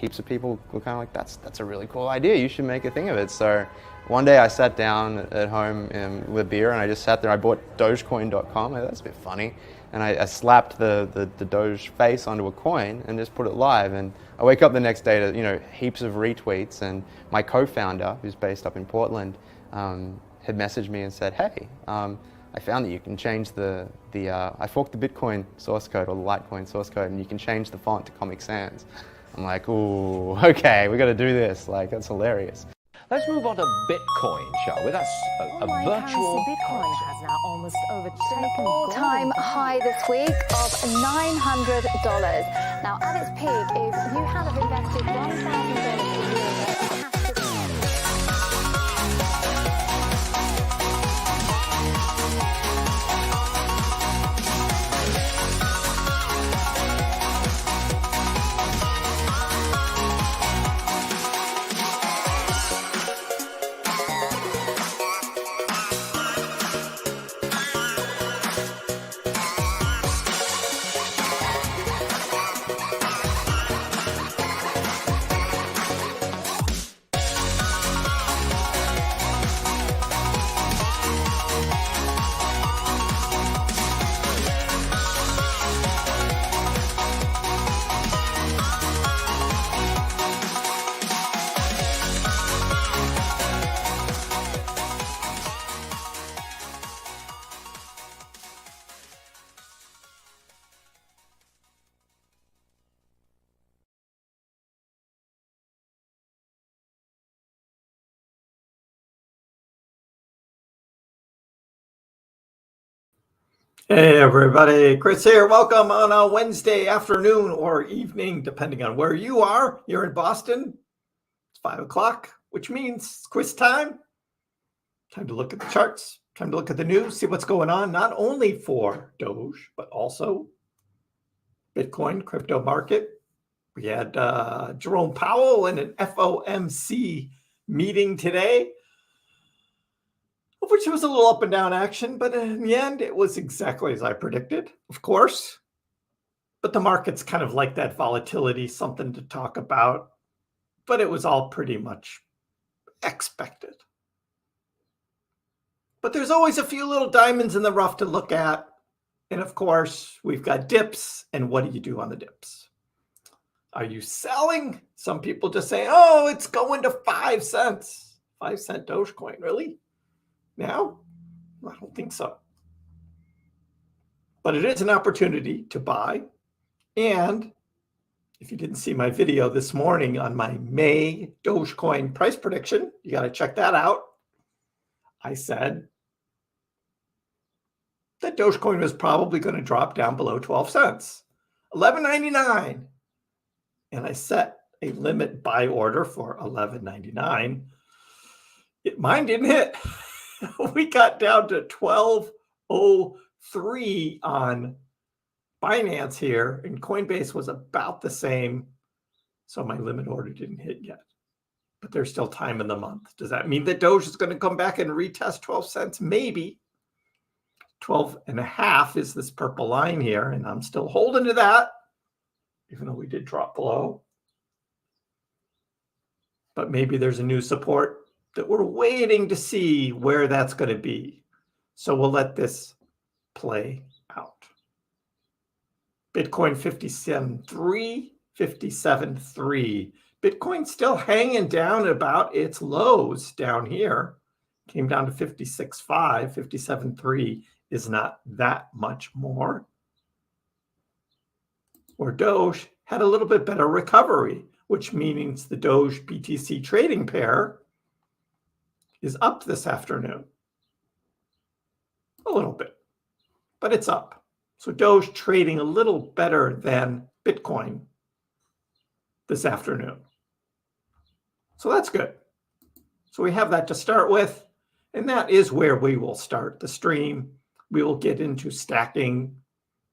heaps of people were kind of like, that's a really cool idea. You should make a thing of it. So one day I sat down at home with a beer and I just sat there. I bought Dogecoin.com. That's a bit funny. And I slapped the Doge face onto a coin and just put it live. And I wake up the next day to heaps of retweets. And my co-founder, who's based up in Portland, had messaged me and said, hey, I found that you can change I forked the Bitcoin source code or the Litecoin source code, and you can change the font to Comic Sans. I'm like, ooh, okay, we got to do this. Like, that's hilarious. Let's move on to Bitcoin, shall we? That's a virtual Bitcoin has now almost overtaken all-time high this week of $900. Now, at its peak, if you have invested $1,000 a year, Hey everybody, Kriss here. Welcome on a Wednesday afternoon or evening, depending on where you are. You're in Boston. It's 5 o'clock, which means it's quiz time. Time to look at the charts. Time to look at the news, see what's going on, not only for Doge, but also Bitcoin, crypto market. We had Jerome Powell in an FOMC meeting today, which was a little up and down action, but in the end, it was exactly as I predicted, of course. But the market's kind of like that volatility, something to talk about, but it was all pretty much expected. But there's always a few little diamonds in the rough to look at. And of course, we've got dips, and what do you do on the dips? Are you selling? Some people just say, oh, it's going to 5 cents. 5-cent Dogecoin, really? Now, I don't think so. But it is an opportunity to buy. And if you didn't see my video this morning on my May Dogecoin price prediction, you got to check that out. I said that Dogecoin was probably going to drop down below 12 cents, $11.99. And I set a limit buy order for $11.99. Mine didn't hit. We got down to 12.03 on Binance here, and Coinbase was about the same. So my limit order didn't hit yet, but there's still time in the month. Does that mean that Doge is going to come back and retest 12 cents? Maybe. 12.5 is this purple line here, and I'm still holding to that, even though we did drop below. But maybe there's a new support that we're waiting to see where that's going to be. So we'll let this play out. Bitcoin 57.3, 57.3. Bitcoin still hanging down about its lows down here. Came down to 56.5, 57.3 is not that much more. Or Doge had a little bit better recovery, which means the Doge BTC trading pair is up this afternoon. A little bit, but it's up. So Doge trading a little better than Bitcoin this afternoon. So that's good. So we have that to start with, and that is where we will start the stream. We will get into stacking,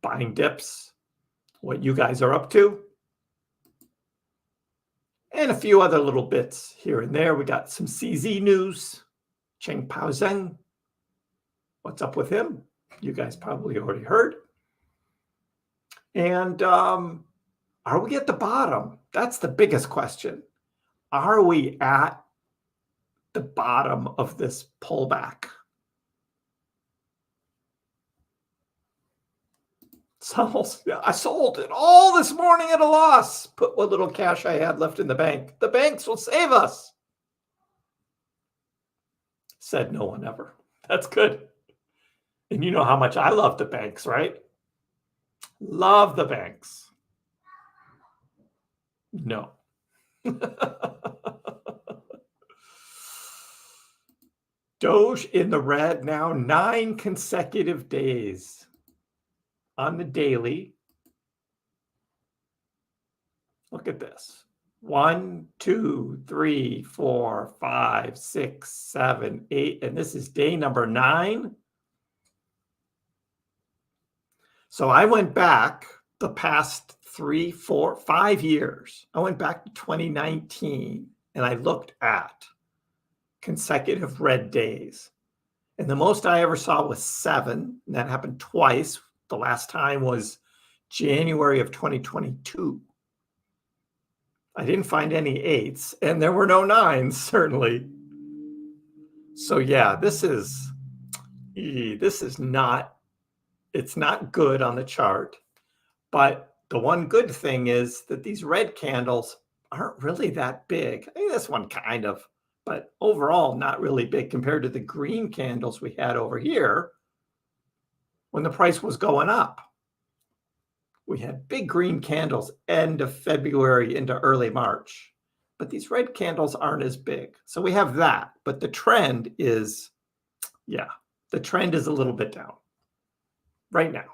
buying dips, what you guys are up to, and a few other little bits here and there. We got some CZ news. Changpao Zheng. What's up with him? You guys probably already heard. And Are we at the bottom? That's the biggest question. Are we at the bottom of this pullback? I sold it all this morning at a loss. Put what little cash I had left in the bank. The banks will save us. Said no one ever. That's good. And you know how much I love the banks, right? Love the banks. No. Doge in the red now, 9 consecutive days. On the daily, look at this. 1, 2, 3, 4, 5, 6, 7, 8, and this is day number 9. So I went back the past 3, 4, 5 years. I went back to 2019 and I looked at consecutive red days. And the most I ever saw was 7, and that happened twice. The last time was January of 2022. I didn't find any 8s, and there were no 9s, certainly. So yeah, this is not, it's not good on the chart. But the one good thing is that these red candles aren't really that big. I mean, this one kind of, but overall not really big compared to the green candles we had over here when the price was going up. We had big green candles end of February into early March, but these red candles aren't as big. So we have that, but the trend is, the trend is a little bit down right now.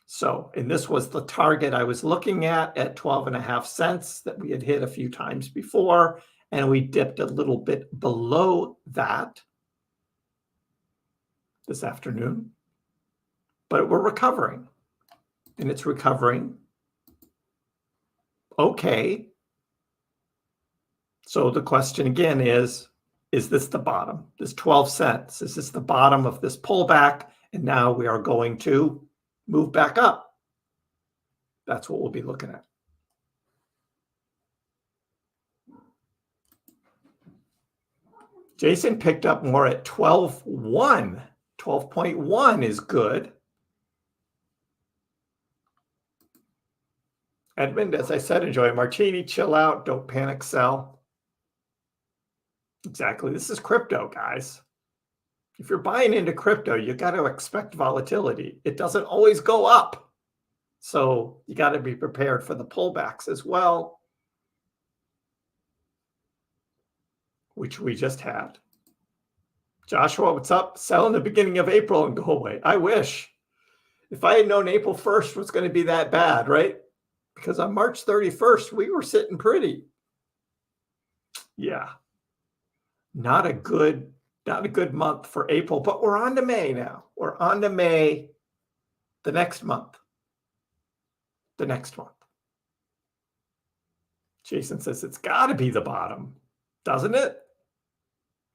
So, and this was the target I was looking at 12.5 cents that we had hit a few times before, and we dipped a little bit below that this afternoon. But we're recovering, and it's recovering okay. So the question again is this the bottom? This 12 cents, is this the bottom of this pullback? And now we are going to move back up. That's what we'll be looking at. Jason picked up more at 12.1. 12.1 is good. Edmund, as I said, enjoy a martini, chill out, don't panic, sell. Exactly. This is crypto, guys. If you're buying into crypto, you got to expect volatility. It doesn't always go up. So you got to be prepared for the pullbacks as well, which we just had. Joshua, what's up? Sell in the beginning of April and go away. I wish. If I had known April 1st was going to be that bad, right? Because on March 31st, we were sitting pretty. Yeah. Not a good month for April, but we're on to May now. We're on to May, the next month. The next month. Jason says it's got to be the bottom, doesn't it?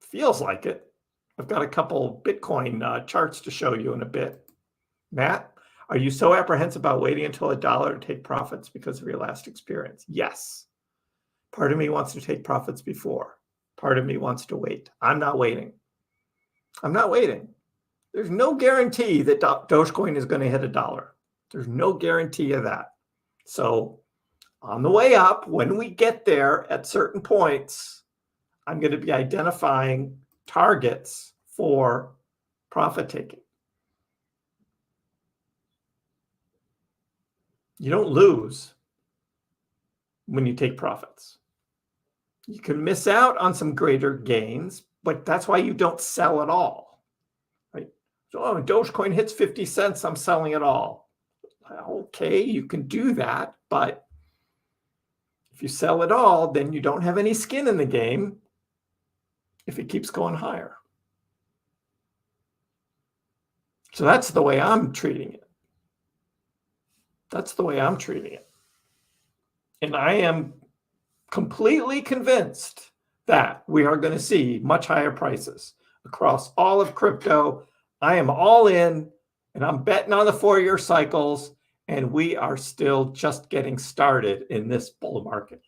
Feels like it. I've got a couple Bitcoin charts to show you in a bit. Matt, are you so apprehensive about waiting until $1 to take profits because of your last experience? Yes. Part of me wants to take profits before. Part of me wants to wait. I'm not waiting. I'm not waiting. There's no guarantee that Dogecoin is going to hit $1. There's no guarantee of that. So on the way up, when we get there at certain points, I'm going to be identifying targets for profit taking. You don't lose when you take profits. You can miss out on some greater gains, but that's why you don't sell at all, right? So, oh, Dogecoin hits 50 cents, I'm selling it all. Okay, you can do that, but if you sell it all, then you don't have any skin in the game if it keeps going higher. So that's the way I'm treating it. That's the way I'm treating it. And I am completely convinced that we are going to see much higher prices across all of crypto. I am all in, and I'm betting on the 4-year cycles, And we are still just getting started in this bull market.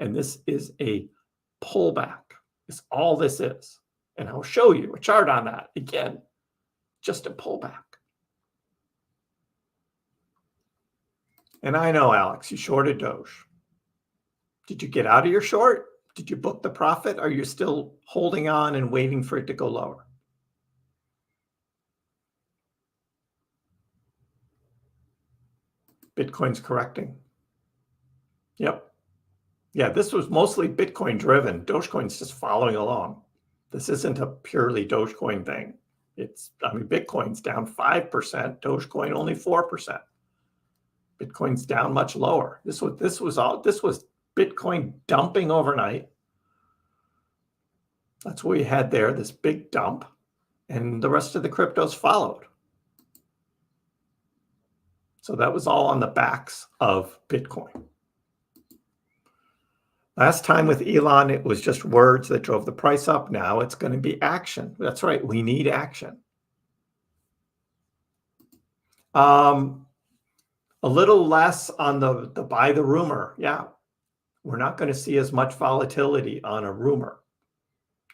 And this is a pullback. It's all this is. And I'll show you a chart on that. Again, just a pullback. And I know, Alex, you shorted Doge. Did you get out of your short? Did you book the profit? Are you still holding on and waiting for it to go lower? Bitcoin's correcting. Yep. Yeah, this was mostly Bitcoin driven. Dogecoin's just following along. This isn't a purely Dogecoin thing. Bitcoin's down 5%, Dogecoin only 4%. Bitcoin's down much lower. This was Bitcoin dumping overnight. That's what we had there, this big dump, and the rest of the cryptos followed. So that was all on the backs of Bitcoin. Last time with Elon, it was just words that drove the price up. Now it's going to be action. That's right. We need action. A little less on the buy the rumor. Yeah. We're not going to see as much volatility on a rumor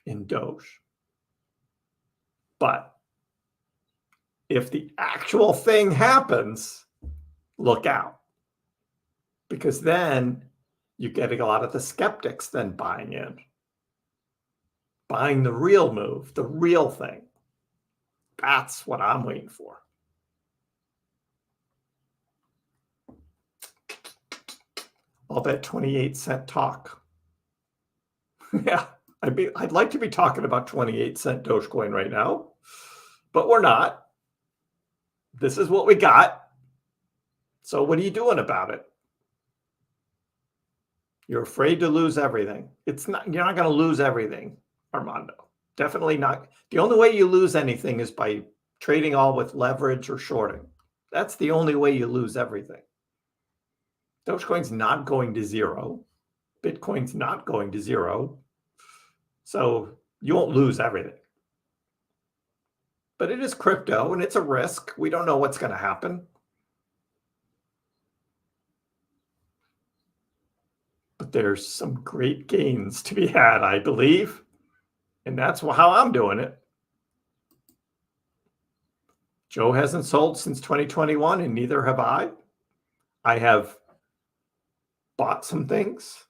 in Doge. But if the actual thing happens, look out. Because then you get a lot of the skeptics then buying in. Buying the real move, the real thing. That's what I'm waiting for. All that 28-cent talk. Yeah, I'd like to be talking about 28-cent Dogecoin right now, but we're not. This is what we got. So what are you doing about it? You're afraid to lose everything. You're not going to lose everything, Armando. Definitely not. The only way you lose anything is by trading all with leverage or shorting. That's the only way you lose everything. Dogecoin's not going to zero. Bitcoin's not going to zero. So you won't lose everything. But it is crypto and it's a risk. We don't know what's going to happen. But there's some great gains to be had, I believe. And that's how I'm doing it. Joe hasn't sold since 2021, and neither have I. I have bought some things.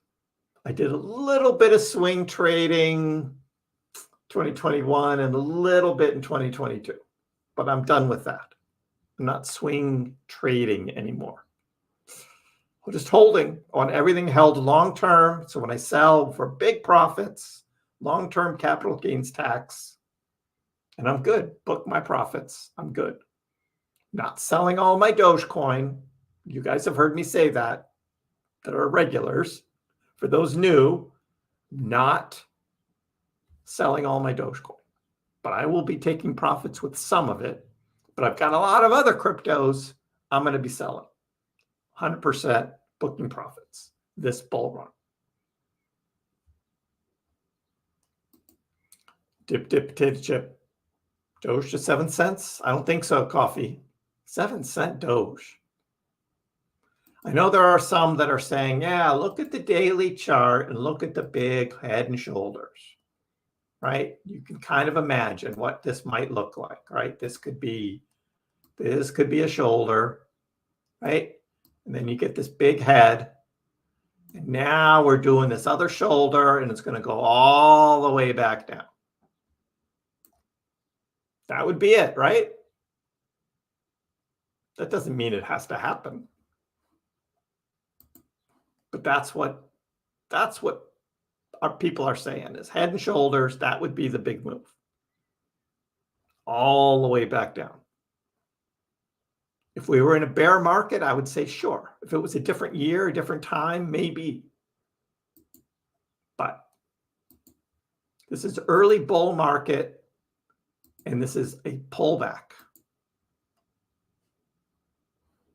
I did a little bit of swing trading 2021 and a little bit in 2022. But I'm done with that. I'm not swing trading anymore. I'm just holding on everything held long term. So when I sell for big profits, long-term capital gains tax, and I'm good. Book my profits. I'm good. Not selling all my Dogecoin. You guys have heard me say that are regulars. For those new, not selling all my Dogecoin. But I will be taking profits with some of it. But I've got a lot of other cryptos I'm going to be selling. 100% booking profits this bull run. Dip, potato chip. Doge to 7 cents? I don't think so, coffee. 7-cent Doge. I know there are some that are saying, yeah, look at the daily chart and look at the big head and shoulders, right? You can kind of imagine what this might look like, right? This could be a shoulder, right? And then you get this big head. And now we're doing this other shoulder, and it's going to go all the way back down. That would be it, right? That doesn't mean it has to happen. But that's what our people are saying is head and shoulders. That would be the big move. All the way back down. If we were in a bear market, I would say sure. If it was a different year, a different time, maybe. But this is early bull market, and this is a pullback.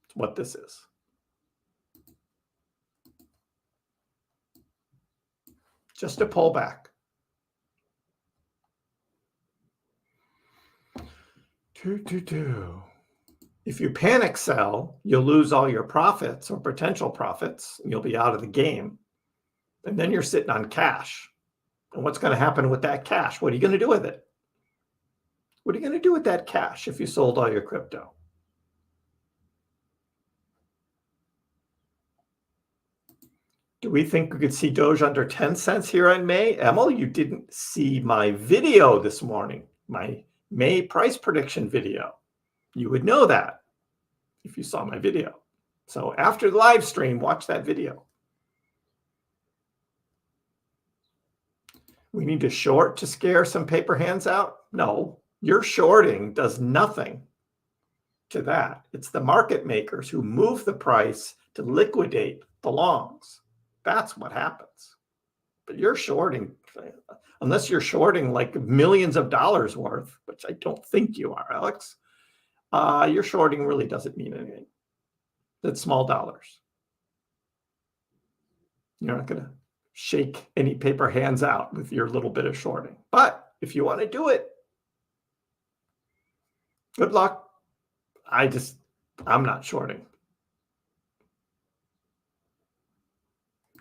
That's what this is. Just a pullback. If you panic sell, you'll lose all your profits or potential profits, and you'll be out of the game. And then you're sitting on cash. And what's going to happen with that cash? What are you going to do with it? What are you going to do with that cash if you sold all your crypto? Do we think we could see Doge under 10 cents here in May? Emil, you didn't see my video this morning, my May price prediction video. You would know that if you saw my video. So after the live stream, watch that video. We need to short to scare some paper hands out? No, your shorting does nothing to that. It's the market makers who move the price to liquidate the longs. That's what happens. But you're shorting, unless you're shorting like millions of dollars worth, which I don't think you are, Alex, your shorting really doesn't mean anything. That's small dollars. You're not going to shake any paper hands out with your little bit of shorting. But if you want to do it, good luck. I'm not shorting.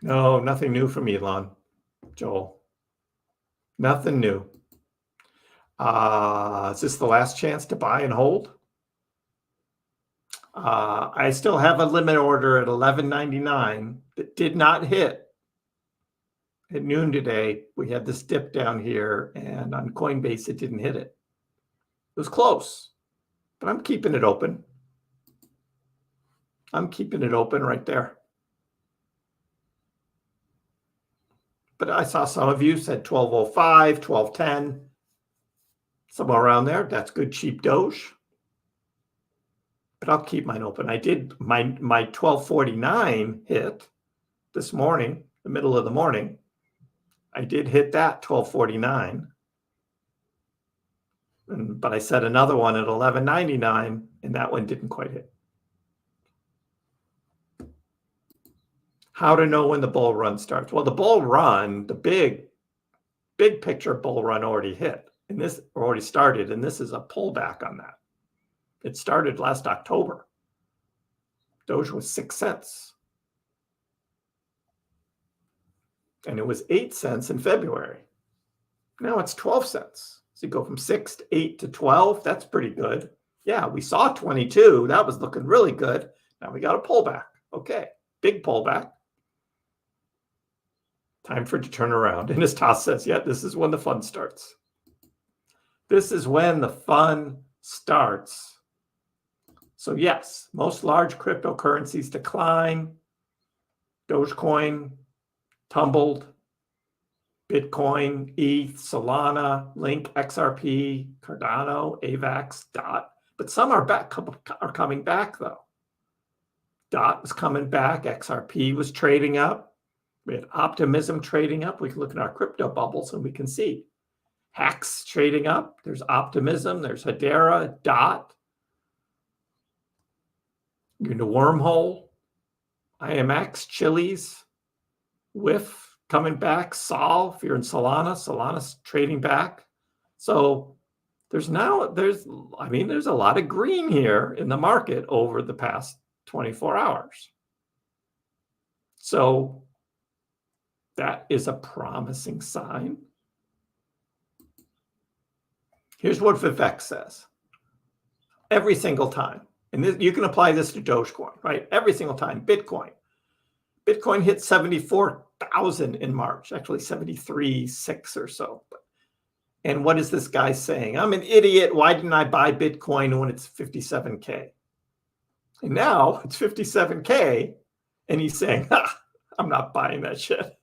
No, nothing new from Elon, Joel. Nothing new. Is this the last chance to buy and hold? I still have a limit order at $11.99 that did not hit. At noon today, we had this dip down here, and on Coinbase, it didn't hit it. It was close, but I'm keeping it open. I'm keeping it open right there. But I saw some of you said 1205, 1210, somewhere around there. That's good, cheap Doge. But I'll keep mine open. I did my 1249 hit this morning, the middle of the morning. I did hit that 1249. But I set another one at 11.99, and that one didn't quite hit. How to know when the bull run starts? Well, the bull run, the big picture bull run already hit, and this already started, and this is a pullback on that. It started last October. Doge was 6 cents. And it was 8 cents in February. Now it's 12 cents. So you go from 6 to 8 to 12. That's pretty good. Yeah, we saw 22. That was looking really good. Now we got a pullback. Okay, big pullback. Time for it to turn around. And as Toss says, yeah, this is when the fun starts. This is when the fun starts. So yes, most large cryptocurrencies decline. Dogecoin tumbled. Bitcoin, ETH, Solana, Link, XRP, Cardano, AVAX, DOT. But some are coming back though. DOT was coming back. XRP was trading up. We had Optimism trading up. We can look at our crypto bubbles and we can see Hex trading up. There's Optimism. There's Hedera, DOT. You're into Wormhole, IMX, Chili's, WIF coming back, Sol, if you're in Solana, Solana's trading back. So there's a lot of green here in the market over the past 24 hours. So that is a promising sign. Here's what Vivek says. Every single time, and this, you can apply this to Dogecoin, right? Every single time, Bitcoin hit 74,000 in March, actually 73.6 or so. And what is this guy saying? I'm an idiot. Why didn't I buy Bitcoin when it's 57K? And now it's 57K, and he's saying, I'm not buying that shit.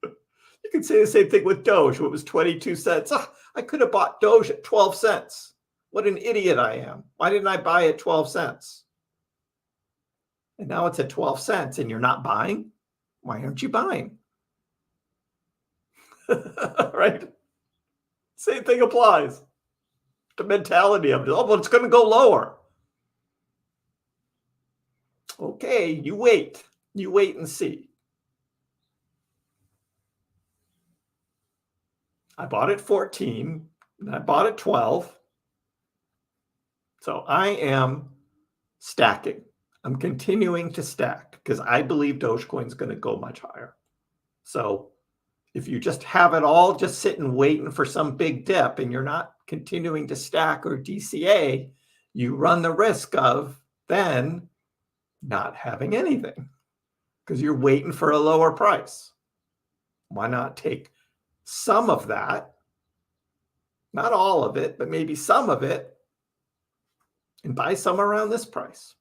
You can say the same thing with Doge, when it was 22 cents. I could have bought Doge at 12 cents. What an idiot I am. Why didn't I buy at 12 cents? And now it's at 12 cents and you're not buying? Why aren't you buying? Right? Same thing applies. The mentality of it. Oh, well, it's going to go lower. Okay, you wait. You wait and see. I bought at 14 and I bought at 12. It's So I am stacking. I'm continuing to stack because I believe Dogecoin is going to go much higher. So if you just have it all just sitting waiting for some big dip and you're not continuing to stack or DCA, you run the risk of then not having anything because you're waiting for a lower price. Why not take some of that, not all of it, but maybe some of it, and buy some around this price?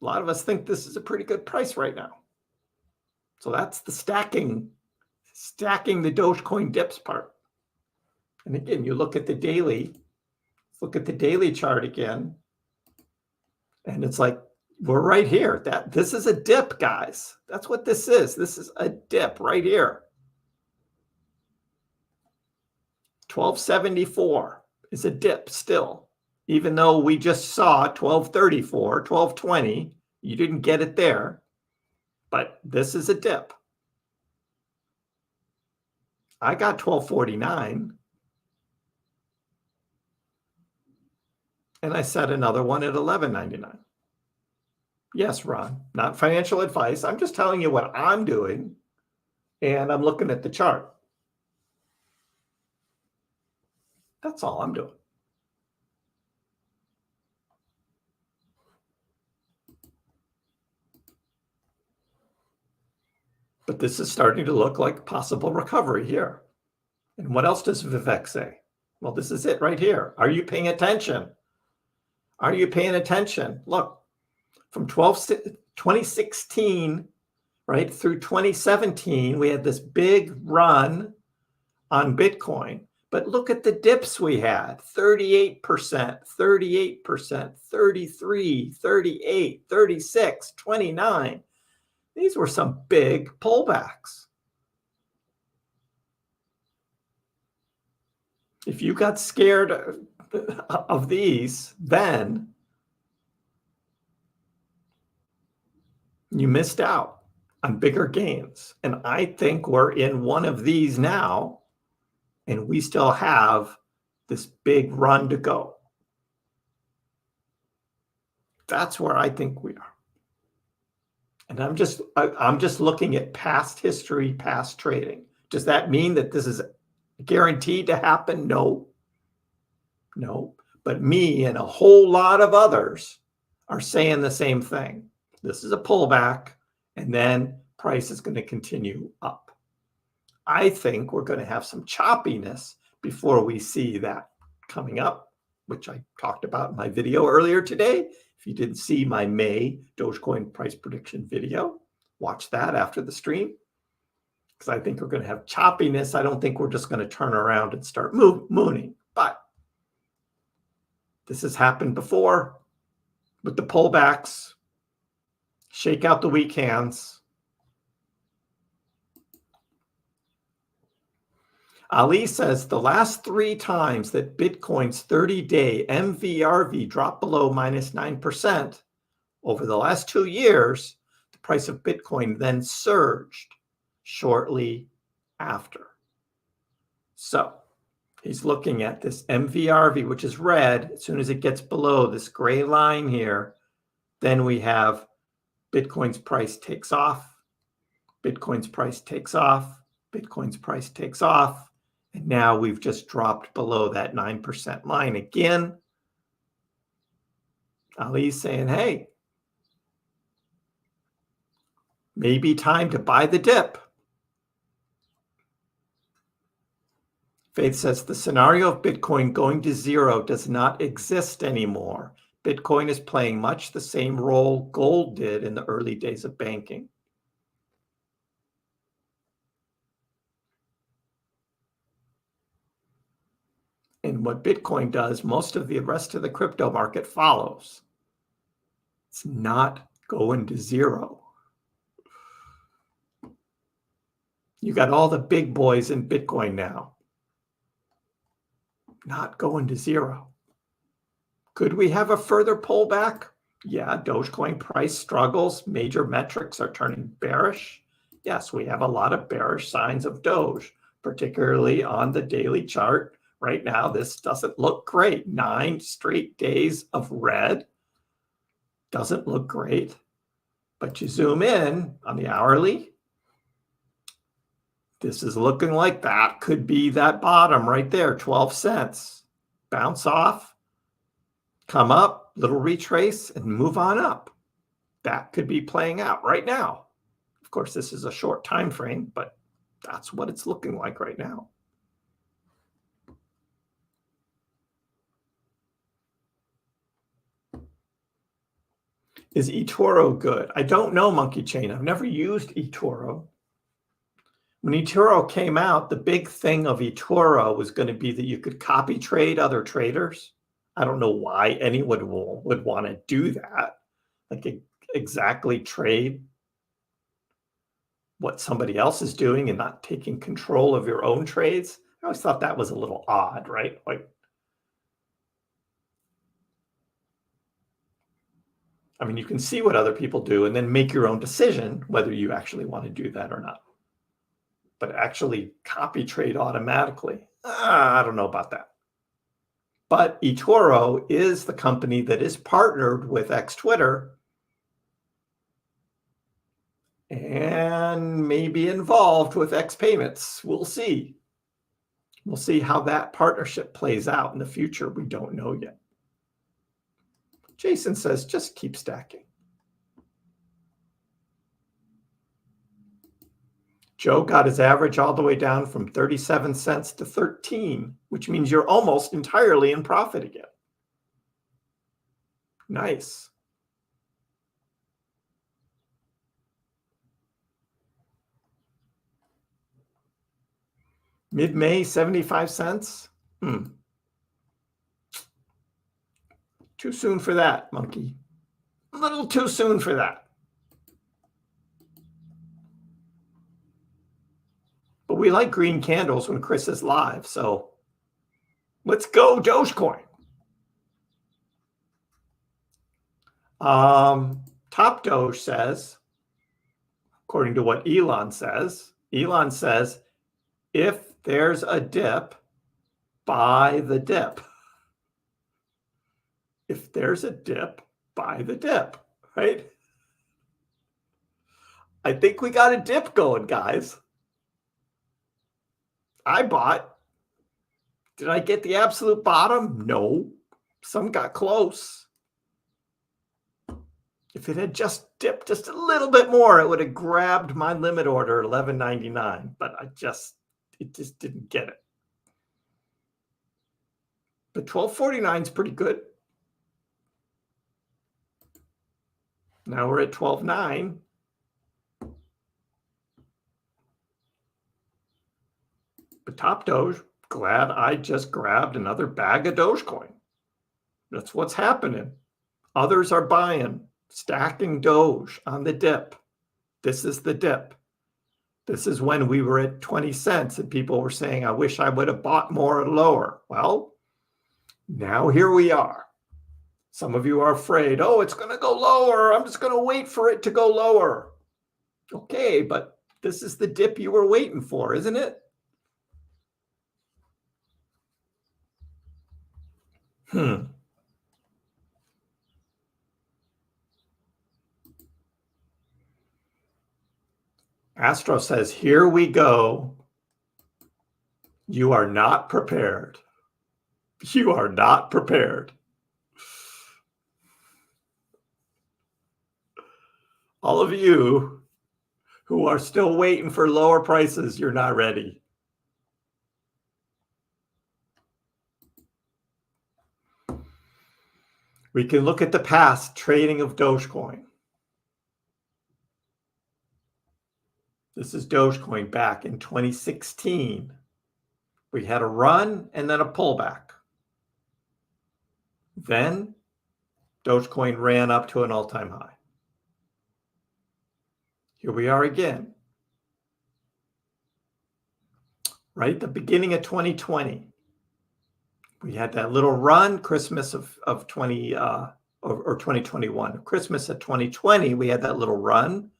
A lot of us think this is a pretty good price right now. So that's the stacking the Dogecoin dips part. And again, you look at the daily, chart again, and it's like, we're right here. This is a dip, guys. That's what this is. This is a dip right here. 1274 is a dip still. Even though we just saw 1234, 1220, you didn't get it there, but this is a dip. I got 1249, and I set another one at 1199. Yes, Ron, not financial advice. I'm just telling you what I'm doing, and I'm looking at the chart. That's all I'm doing. But this is starting to look like possible recovery here. And what else does Vivek say? Well, this is it right here. Are you paying attention? Are you paying attention? Look, from 2016, right, through 2017, we had this big run on Bitcoin. But look at the dips we had: 38%, 38%, 33, 38, 36, 29. These were some big pullbacks. If you got scared of these, then you missed out on bigger gains. And I think we're in one of these now, and we still have this big run to go. That's where I think we are. And I'm just looking at past history, past trading. Does that mean that this is guaranteed to happen? No. No. But me and a whole lot of others are saying the same thing. This is a pullback, and then price is going to continue up. I think we're going to have some choppiness before we see that coming up, which I talked about in my video earlier today. If you didn't see my May Dogecoin price prediction video, watch that after the stream, because I think we're going to have choppiness. I don't think we're just going to turn around and start mooning. But this has happened before with the pullbacks. Shake out the weak hands. Ali says the last 3 times that Bitcoin's 30-day MVRV dropped below -9%, over the last 2 years, the price of Bitcoin then surged shortly after. So he's looking at this MVRV, which is red. As soon as it gets below this gray line here, then we have Bitcoin's price takes off, Bitcoin's price takes off, Bitcoin's price takes off. And now we've just dropped below that 9% line again. Ali's saying, hey, maybe time to buy the dip. Faith says the scenario of Bitcoin going to zero does not exist anymore. Bitcoin is playing much the same role gold did in the early days of banking. And what Bitcoin does, most of the rest of the crypto market follows. It's not going to zero. You got all the big boys in Bitcoin now. Not going to zero. Could we have a further pullback? Yeah, Dogecoin price struggles. Major metrics are turning bearish. Yes, we have a lot of bearish signs of Doge, particularly on the daily chart, Right now, this doesn't look great. 9 straight days of red. Doesn't look great. But you zoom in on the hourly. This is looking like that could be that bottom right there, 12 cents. Bounce off, come up, little retrace, and move on up. That could be playing out right now. Of course, this is a short time frame, but that's what it's looking like right now. Is eToro good? I don't know, Monkey Chain. I've never used eToro. When eToro came out, the big thing of eToro was going to be that you could copy trade other traders. I don't know why anyone would want to do that. Like exactly trade what somebody else is doing and not taking control of your own trades. I always thought that was a little odd, right? Like, I mean, you can see what other people do and then make your own decision whether you actually want to do that or not. But actually copy trade automatically, I don't know about that. But eToro is the company that is partnered with X-Twitter and maybe involved with X payments. We'll see. We'll see how that partnership plays out in the future. We don't know yet. Jason says, just keep stacking. Joe got his average all the way down from 37 cents to 13, which means you're almost entirely in profit again. Nice. Mid-May, 75 cents. Too soon for that, Monkey. A little too soon for that. But we like green candles when Kriss is live, so let's go Dogecoin. Top Doge says, according to what Elon says, if there's a dip, buy the dip. If there's a dip, buy the dip, right? I think we got a dip going, guys. I bought. Did I get the absolute bottom? No. Some got close. If it had just dipped just a little bit more, it would have grabbed my limit order, $11.99. But it just didn't get it. But $12.49 is pretty good. Now we're at $12.09. But Top Doge, glad I just grabbed another bag of Dogecoin. That's what's happening. Others are buying, stacking Doge on the dip. This is the dip. This is when we were at 20 cents and people were saying, I wish I would have bought more lower. Well, now here we are. Some of you are afraid, oh, it's going to go lower. I'm just going to wait for it to go lower. Okay, but this is the dip you were waiting for, isn't it? Astro says, here we go. You are not prepared. You are not prepared. All of you who are still waiting for lower prices, you're not ready. We can look at the past trading of Dogecoin. This is Dogecoin back in 2016. We had a run and then a pullback. Then Dogecoin ran up to an all-time high. Here we are again. Right at the beginning of 2020. We had that little run, Christmas of 2021. Christmas of 2020, we had that little run,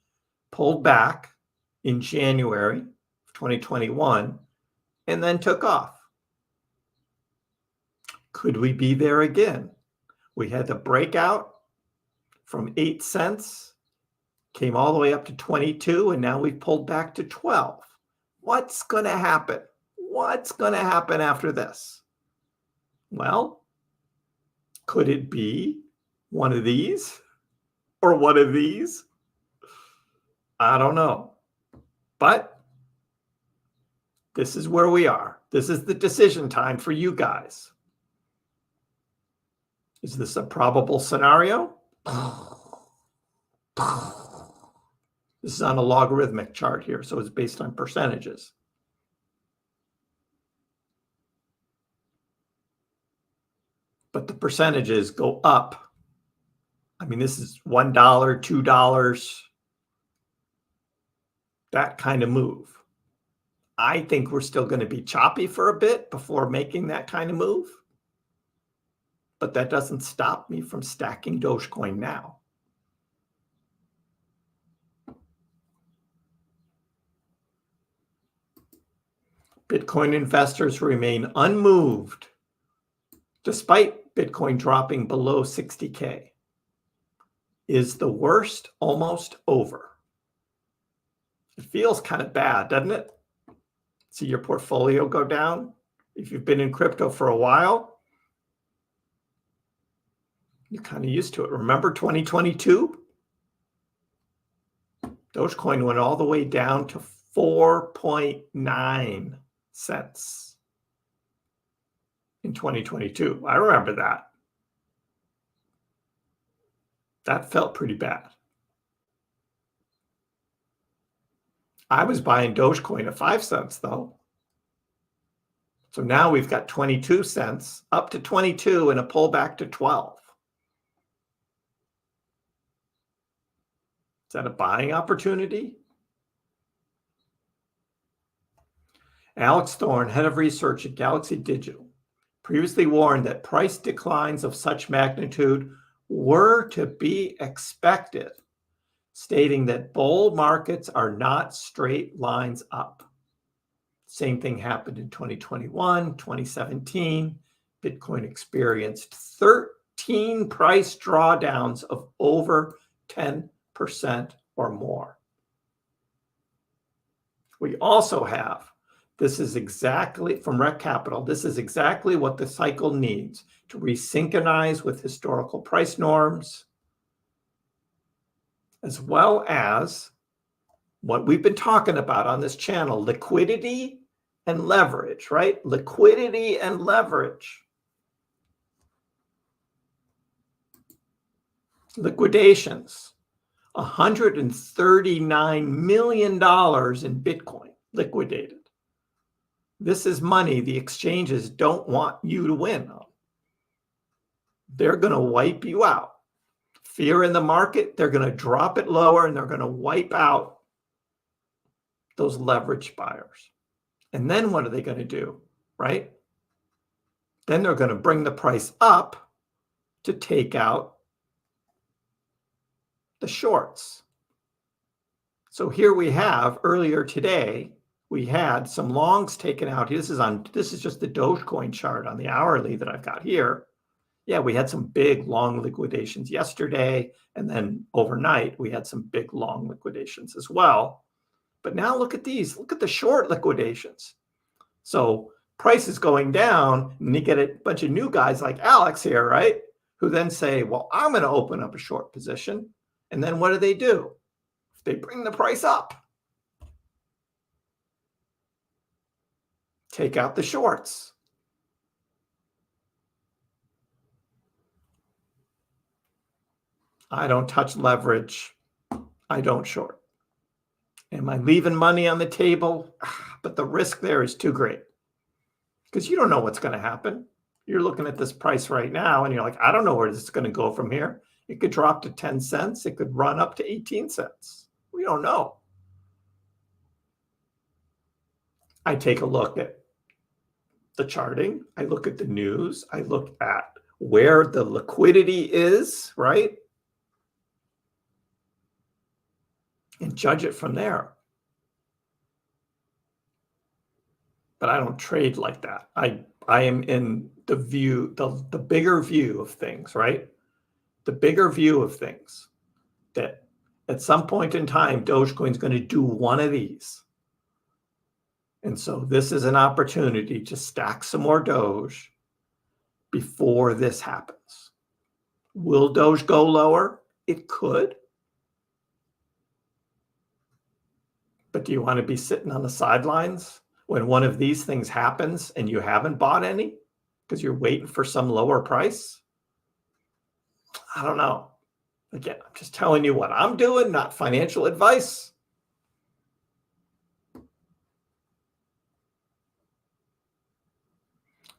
pulled back in January of 2021, and then took off. Could we be there again? We had the breakout from 8 cents, came all the way up to 22, and now we've pulled back to 12. What's going to happen? What's going to happen after this? Well, could it be one of these or one of these? I don't know. But this is where we are. This is the decision time for you guys. Is this a probable scenario? This is on a logarithmic chart here, so it's based on percentages. But the percentages go up. I mean, this is $1, $2, that kind of move. I think we're still going to be choppy for a bit before making that kind of move. But that doesn't stop me from stacking Dogecoin now. Bitcoin investors remain unmoved despite Bitcoin dropping below 60K. Is the worst almost over? It feels kind of bad, doesn't it? See your portfolio go down? If you've been in crypto for a while, you're kind of used to it. Remember 2022? Dogecoin went all the way down to 4.9 cents in 2022. I remember that. That felt pretty bad. I was buying Dogecoin at 5 cents though. So now we've got 22 cents up to 22 and a pullback to 12. Is that a buying opportunity? Alex Thorne, head of research at Galaxy Digital, previously warned that price declines of such magnitude were to be expected, stating that bull markets are not straight lines up. Same thing happened in 2021, 2017. Bitcoin experienced 13 price drawdowns of over 10% or more. We also have, this is exactly from Rec Capital, this is exactly what the cycle needs to resynchronize with historical price norms, as well as what we've been talking about on this channel, liquidity and leverage, right? Liquidity and leverage. Liquidations, $139 million in Bitcoin liquidated. This is money the exchanges don't want you to win on. They're going to wipe you out. Fear in the market, they're going to drop it lower and they're going to wipe out those leverage buyers. And then what are they going to do, right? Then they're going to bring the price up to take out the shorts. So here we have, earlier today, we had some longs taken out. This is just the Dogecoin chart on the hourly that I've got here. Yeah, we had some big long liquidations yesterday, and then overnight we had some big long liquidations as well. But now look at these. Look at the short liquidations. So price is going down, and you get a bunch of new guys like Alex here, right? Who then say, well, I'm going to open up a short position. And then what do? They bring the price up. Take out the shorts. I don't touch leverage. I don't short. Am I leaving money on the table? But the risk there is too great because you don't know what's going to happen. You're looking at this price right now and you're like, I don't know where this is going to go from here. It could drop to 10 cents. It could run up to 18 cents. We don't know. I take a look at the charting. I look at the news. I look at where the liquidity is, right? And judge it from there. But I don't trade like that. I I am in the view, the bigger view of things, right? The bigger view of things, that at some point in time, Dogecoin is going to do one of these. And so this is an opportunity to stack some more Doge before this happens. Will Doge go lower? It could. But do you want to be sitting on the sidelines when one of these things happens and you haven't bought any because you're waiting for some lower price? I don't know. Again, I'm just telling you what I'm doing, not financial advice.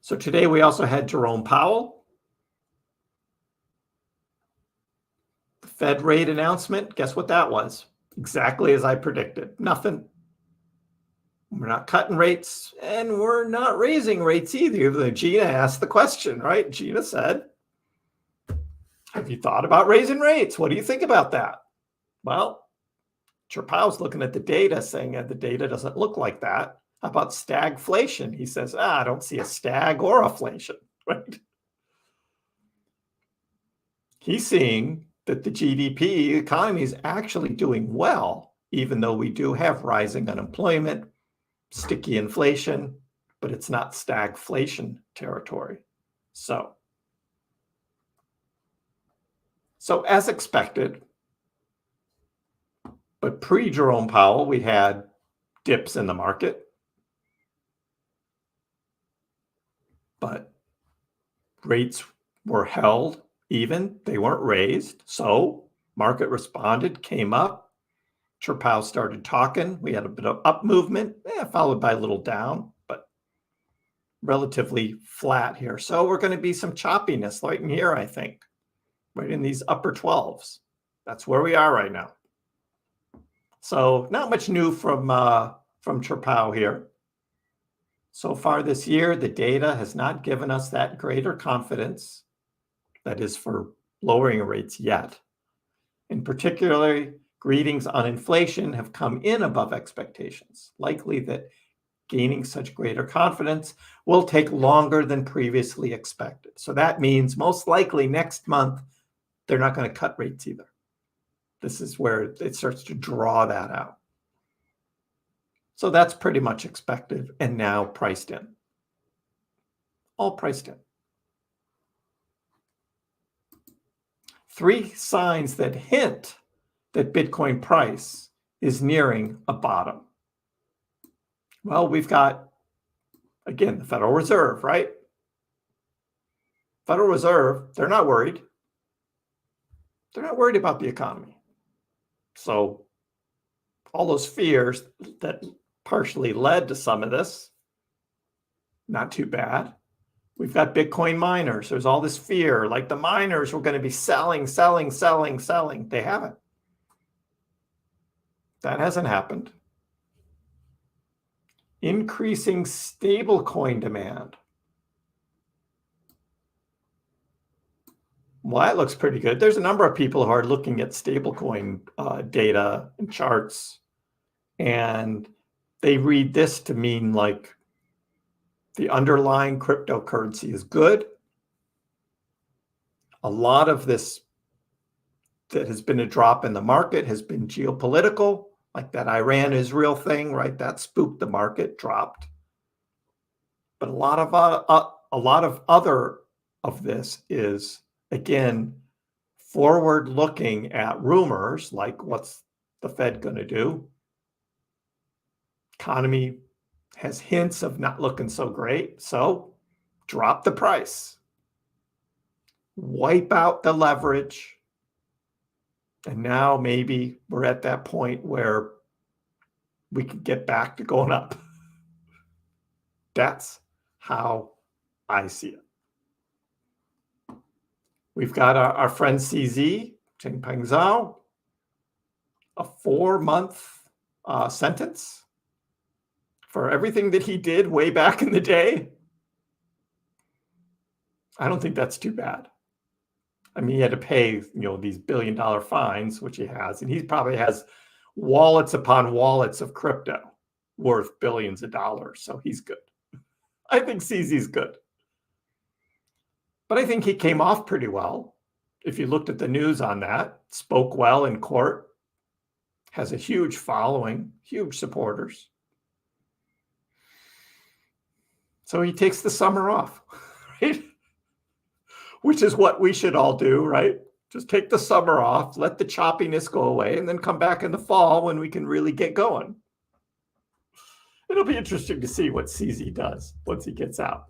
So today we also had Jerome Powell. The Fed rate announcement, guess what that was? Exactly as I predicted. Nothing. We're not cutting rates and we're not raising rates either. Even though Gina asked the question, right? Gina said, have you thought about raising rates? What do you think about that? Well, Powell's looking at the data saying that the data doesn't look like that. How about stagflation? He says, I don't see a stag or a inflation, right? He's seeing that the GDP economy is actually doing well, even though we do have rising unemployment, sticky inflation, but it's not stagflation territory. So as expected, but pre-Jerome Powell, we had dips in the market, but rates were held even. They weren't raised. So market responded, came up. Powell started talking. We had a bit of up movement, followed by a little down, but relatively flat here. So we're going to be some choppiness right in here, I think, right in these upper 12s. That's where we are right now. So not much new from Powell here. So far this year, the data has not given us that greater confidence, that is for lowering rates yet. In particular, readings on inflation have come in above expectations, likely that gaining such greater confidence will take longer than previously expected. So that means most likely next month, they're not going to cut rates either. This is where it starts to draw that out. So that's pretty much expected and now priced in. All priced in. 3 signs that hint that Bitcoin price is nearing a bottom. Well, we've got, again, the Federal Reserve, right? Federal Reserve, they're not worried. They're not worried about the economy. So all those fears that partially led to some of this, not too bad. We've got Bitcoin miners. There's all this fear, like the miners were going to be selling. They haven't. That hasn't happened. Increasing stablecoin demand. Well, that looks pretty good. There's a number of people who are looking at stablecoin data and charts, and they read this to mean like the underlying cryptocurrency is good. A lot of this that has been a drop in the market has been geopolitical, like that Iran-Israel thing, right? That spooked the market, dropped. But a lot of other of this is, again, forward looking at rumors like what's the Fed going to do? Economy has hints of not looking so great. So drop the price, wipe out the leverage. And now maybe we're at that point where we can get back to going up. That's how I see it. We've got our friend CZ, Changpeng Zhao, a 4-month sentence for everything that he did way back in the day. I don't think that's too bad. I mean, he had to pay, these billion-dollar fines, which he has, and he probably has wallets upon wallets of crypto worth billions of dollars. So he's good. I think CZ's good. But I think he came off pretty well. If you looked at the news on that, spoke well in court, has a huge following, huge supporters. So he takes the summer off, right? Which is what we should all do, right? Just take the summer off, let the choppiness go away, and then come back in the fall when we can really get going. It'll be interesting to see what CZ does once he gets out.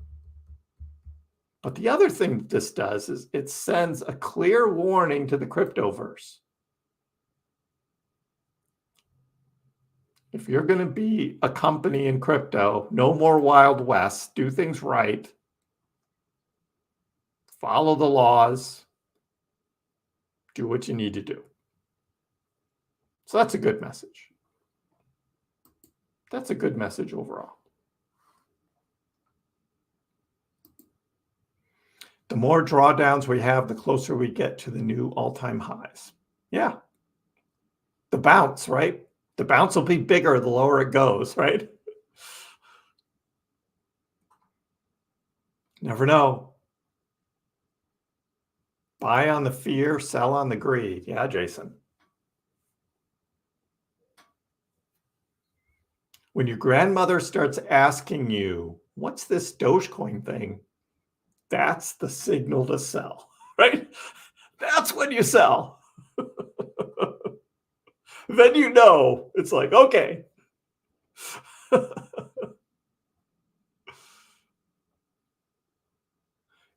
But the other thing this does is it sends a clear warning to the cryptoverse. If you're going to be a company in crypto, no more Wild West, do things right, follow the laws, do what you need to do. So that's a good message. That's a good message overall. The more drawdowns we have, the closer we get to the new all-time highs. Yeah. The bounce, right? The bounce will be bigger the lower it goes, right? Never know. Buy on the fear, sell on the greed. Yeah, Jason. When your grandmother starts asking you, what's this Dogecoin thing? That's the signal to sell, right? That's when you sell. Then you know, it's like, okay.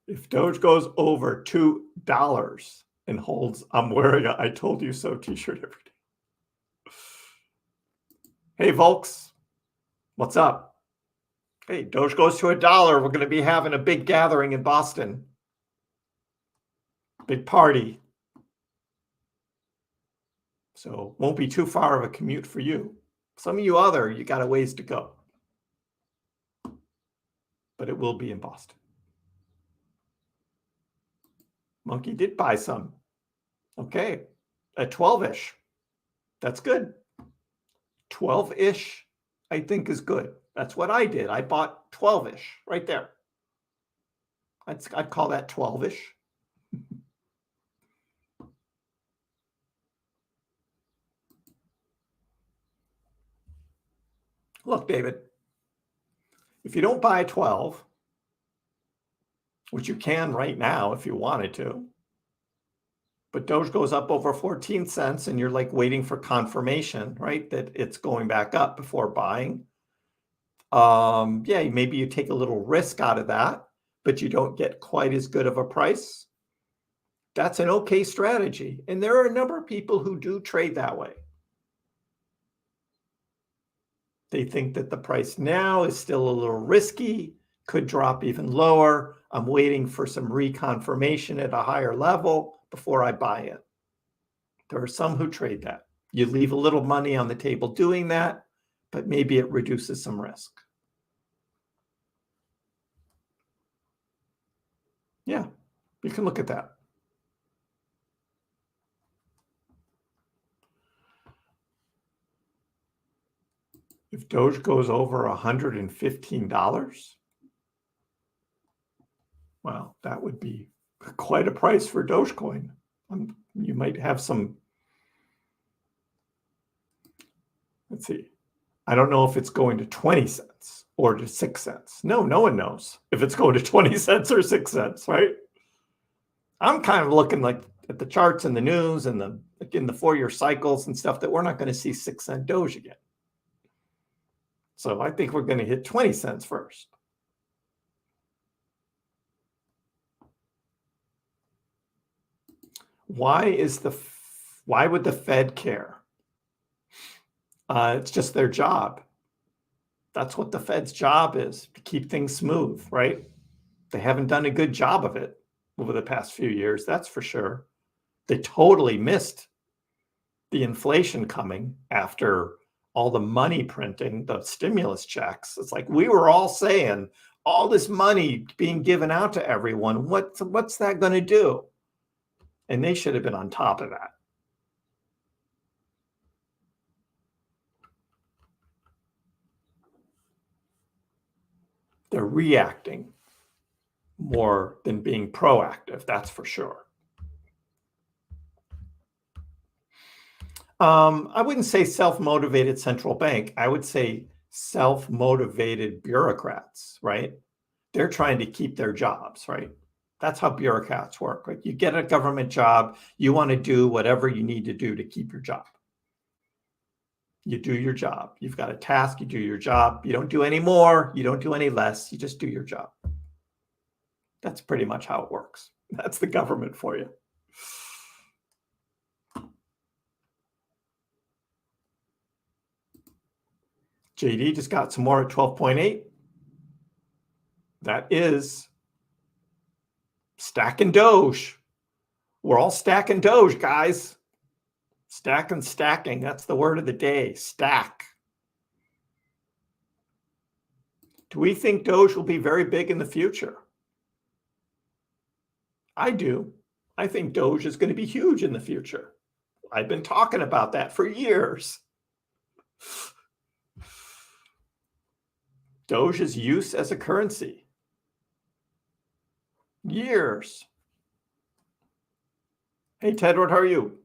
If Doge goes over $2 and holds, I'm wearing a I told you so t-shirt every day. Hey, folks, what's up? Hey, Doge goes to $1. We're going to be having a big gathering in Boston. Big party. So won't be too far of a commute for you. Some of you got a ways to go. But it will be in Boston. Monkey did buy some. Okay. At 12-ish. That's good. 12-ish, I think, is good. That's what I did. I bought 12-ish right there. I'd call that 12-ish. Look, David, if you don't buy 12, which you can right now if you wanted to, but Doge goes up over 14 cents and you're like waiting for confirmation, right, that it's going back up before buying. Yeah, maybe you take a little risk out of that, but you don't get quite as good of a price. That's an okay strategy. And there are a number of people who do trade that way. They think that the price now is still a little risky, could drop even lower. I'm waiting for some reconfirmation at a higher level before I buy it. There are some who trade that. You leave a little money on the table doing that, but maybe it reduces some risk. Yeah, you can look at that. If Doge goes over $115, well, that would be quite a price for Dogecoin. You might have some, let's see. I don't know if it's going to 20 cents or to 6 cents. No one knows if it's going to 20 cents or 6 cents, right? I'm kind of looking like at the charts and the news and in the 4-year cycles and stuff that we're not going to see 6-cent Doge again. So I think we're going to hit 20 cents first. Why would the Fed care? It's just their job. That's what the Fed's job is, to keep things smooth, right? They haven't done a good job of it over the past few years, that's for sure. They totally missed the inflation coming after all the money printing, the stimulus checks. It's like we were all saying, all this money being given out to everyone, what's that going to do? And they should have been on top of that. They're reacting more than being proactive, that's for sure. I wouldn't say self-motivated central bank. I would say self-motivated bureaucrats, right? They're trying to keep their jobs, right? That's how bureaucrats work, right? You get a government job, you want to do whatever you need to do to keep your job. You do your job. You've got a task, you do your job. You don't do any more, you don't do any less, you just do your job. That's pretty much how it works. That's the government for you. JD just got some more at 12.8. That is stacking Doge. We're all stacking Doge, guys. Stacking. That's the word of the day. Stack. Do we think Doge will be very big in the future? I do. I think Doge is going to be huge in the future. I've been talking about that for years. Doge's use as a currency. Years. Hey, Tedward, how are you?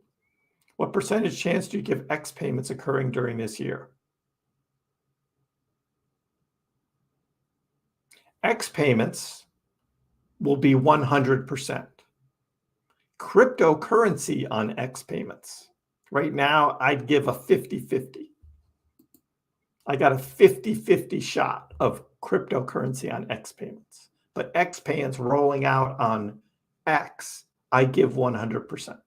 What percentage chance do you give X payments occurring during this year? X payments will be 100%. Cryptocurrency on X payments. Right now, I'd give a 50-50. I got a 50-50 shot of cryptocurrency on X payments. But X payments rolling out on X, I give 100%.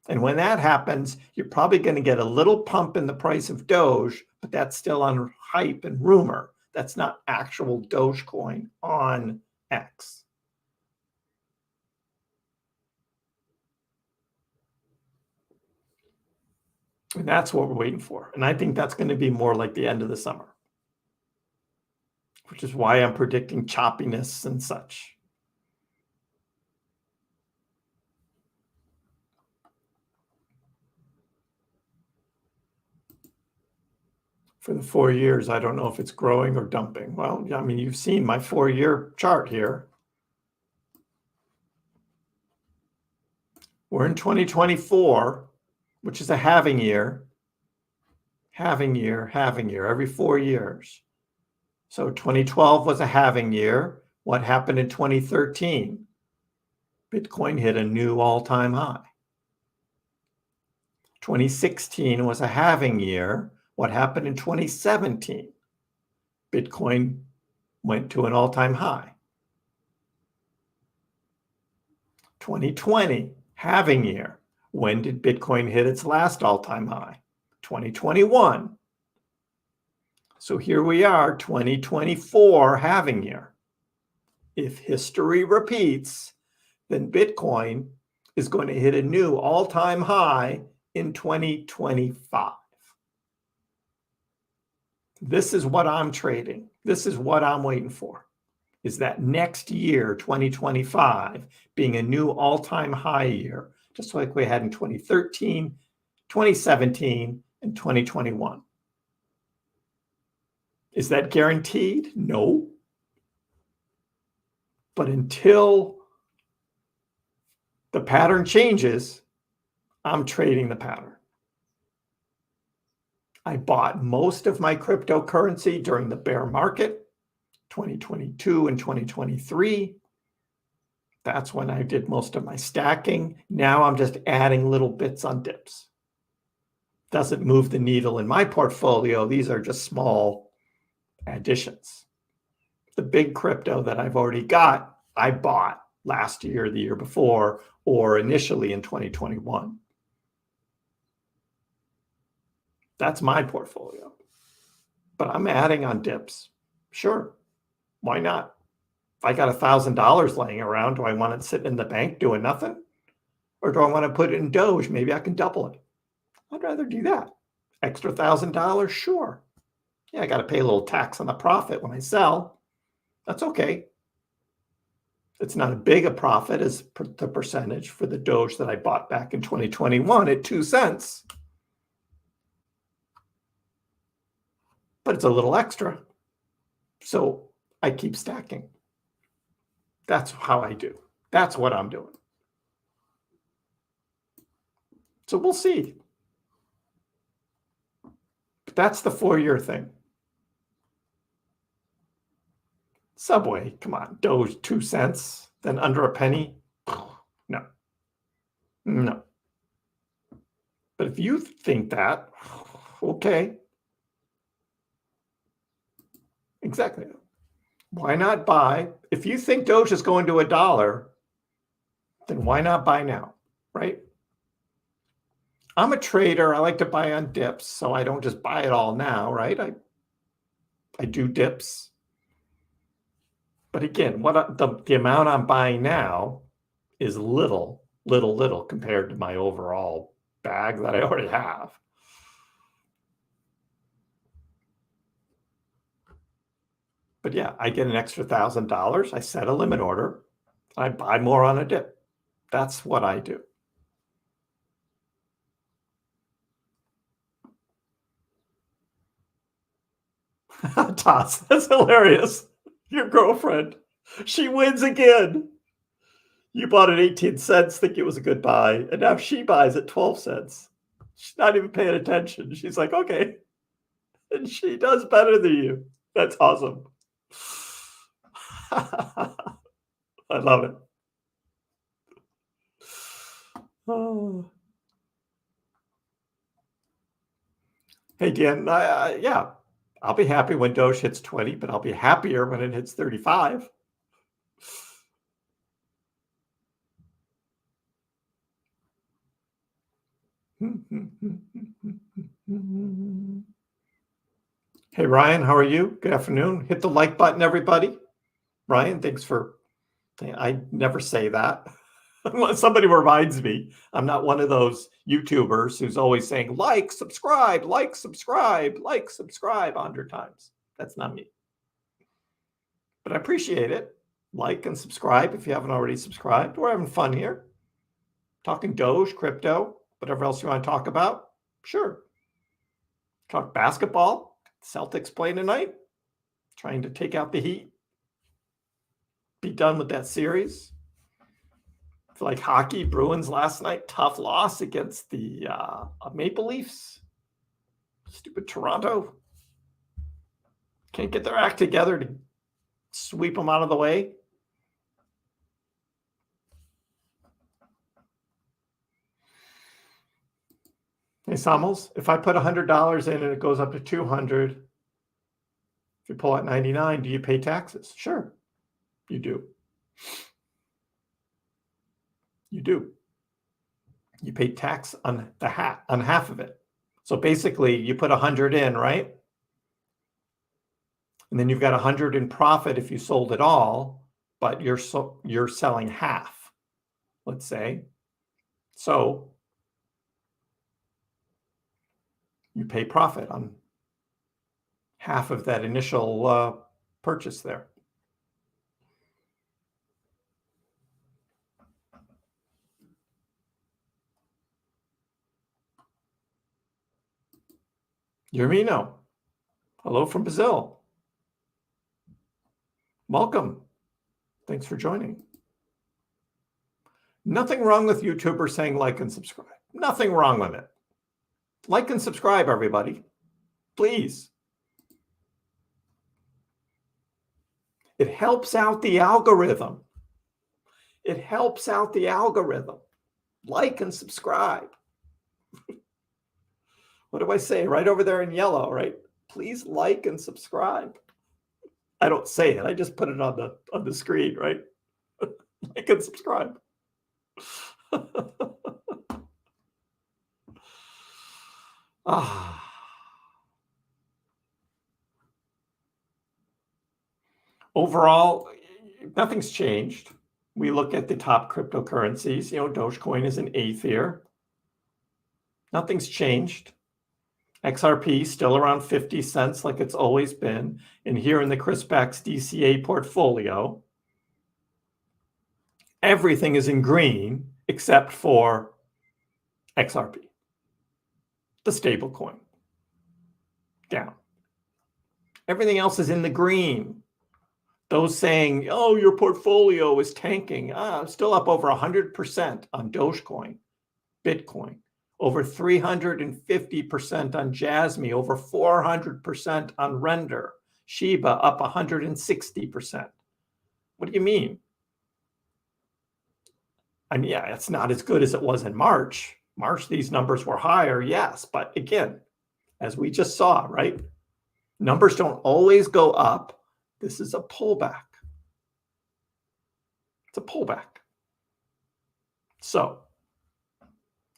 And when that happens, you're probably going to get a little pump in the price of Doge, but that's still on hype and rumor. That's not actual Dogecoin on X. And that's what we're waiting for. And I think that's going to be more like the end of the summer, which is why I'm predicting choppiness and such. For the 4 years, I don't know if it's growing or dumping. Well, I mean, you've seen my 4-year chart here. We're in 2024, which is a halving year, every 4 years. So 2012 was a halving year. What happened in 2013? Bitcoin hit a new all-time high. 2016 was a halving year. What happened in 2017? Bitcoin went to an all-time high. 2020, halving year. When did Bitcoin hit its last all-time high? 2021. So here we are, 2024 halving year. If history repeats, then Bitcoin is going to hit a new all-time high in 2025. This is what I'm trading. This is what I'm waiting for, is that next year, 2025, being a new all-time high year, just like we had in 2013, 2017, and 2021. Is that guaranteed? No. But until the pattern changes, I'm trading the pattern. I bought most of my cryptocurrency during the bear market, 2022 and 2023. That's when I did most of my stacking. Now I'm just adding little bits on dips. Doesn't move the needle in my portfolio. These are just small additions. The big crypto that I've already got, I bought last year, the year before, or initially in 2021. That's my portfolio. But I'm adding on dips. Sure. Why not? If I got $1,000 laying around, do I want it sitting in the bank doing nothing? Or do I want to put it in Doge? Maybe I can double it. I'd rather do that. Extra $1,000? Sure. Yeah, I got to pay a little tax on the profit when I sell. That's okay. It's not as big a profit as the percentage for the Doge that I bought back in 2021 at 2 cents. But it's a little extra. So I keep stacking. That's how I do. That's what I'm doing. So we'll see. But that's the 4-year thing. Subway, come on, Doge 2 cents, then under a penny. No. No. But if you think that, okay. Exactly. Why not buy? If you think Doge is going to $1, then why not buy now, right? I'm a trader. I like to buy on dips, so I don't just buy it all now, right? I do dips. But again, the amount I'm buying now is little compared to my overall bag that I already have. But yeah, I get an extra $1,000. I set a limit order. I buy more on a dip. That's what I do. Toss, that's hilarious. Your girlfriend, she wins again. You bought at 18 cents, think it was a good buy, and now she buys at 12 cents. She's not even paying attention. She's like, okay. And she does better than you. That's awesome. I love it. Oh. Hey, Dan, yeah, I'll be happy when Doge hits 20, but I'll be happier when it hits 35. Hey, Ryan, how are you? Good afternoon. Hit the like button, everybody. Ryan, thanks for, I never say that. Unless somebody reminds me. I'm not one of those YouTubers who's always saying, like, subscribe, 100 times. That's not me. But I appreciate it. Like and subscribe if you haven't already subscribed. We're having fun here. Talking Doge, crypto, whatever else you want to talk about. Sure. Talk basketball. Celtics play tonight. Trying to take out the Heat. Be done with that series. I feel like hockey, Bruins last night, tough loss against the Maple Leafs. Stupid Toronto. Can't get their act together to sweep them out of the way. Hey, Samuels, if I put $100 in and it goes up to 200, if you pull out 99, do you pay taxes? Sure, you do. You do. You pay tax on half of it. So basically, you put 100 in, right? And then you've got 100 in profit if you sold it all, but you're selling half, let's say. So you pay profit on half of that initial purchase there. Yermino, hello from Brazil. Welcome. Thanks for joining. Nothing wrong with YouTubers saying like and subscribe. Nothing wrong with it. Like and subscribe, everybody. Please. It helps out the algorithm. It helps out the algorithm. Like and subscribe. What do I say? Right over there in yellow, right? Please like and subscribe. I don't say it. I just put it on the screen, right? Like and subscribe. Overall, nothing's changed. We look at the top cryptocurrencies. Dogecoin is an 8th here. Nothing's changed. XRP still around 50 cents like it's always been. And here in the Kriss DCA portfolio, everything is in green except for XRP, the stable coin, down. Everything else is in the green. Those saying, oh, your portfolio is tanking. I'm still up over 100% on Dogecoin, Bitcoin, over 350% on Jasmy, over 400% on Render, Shiba up 160%. What do you mean? And yeah, it's not as good as it was in March. March, these numbers were higher, yes. But again, as we just saw, right? Numbers don't always go up. This is a pullback. It's a pullback. So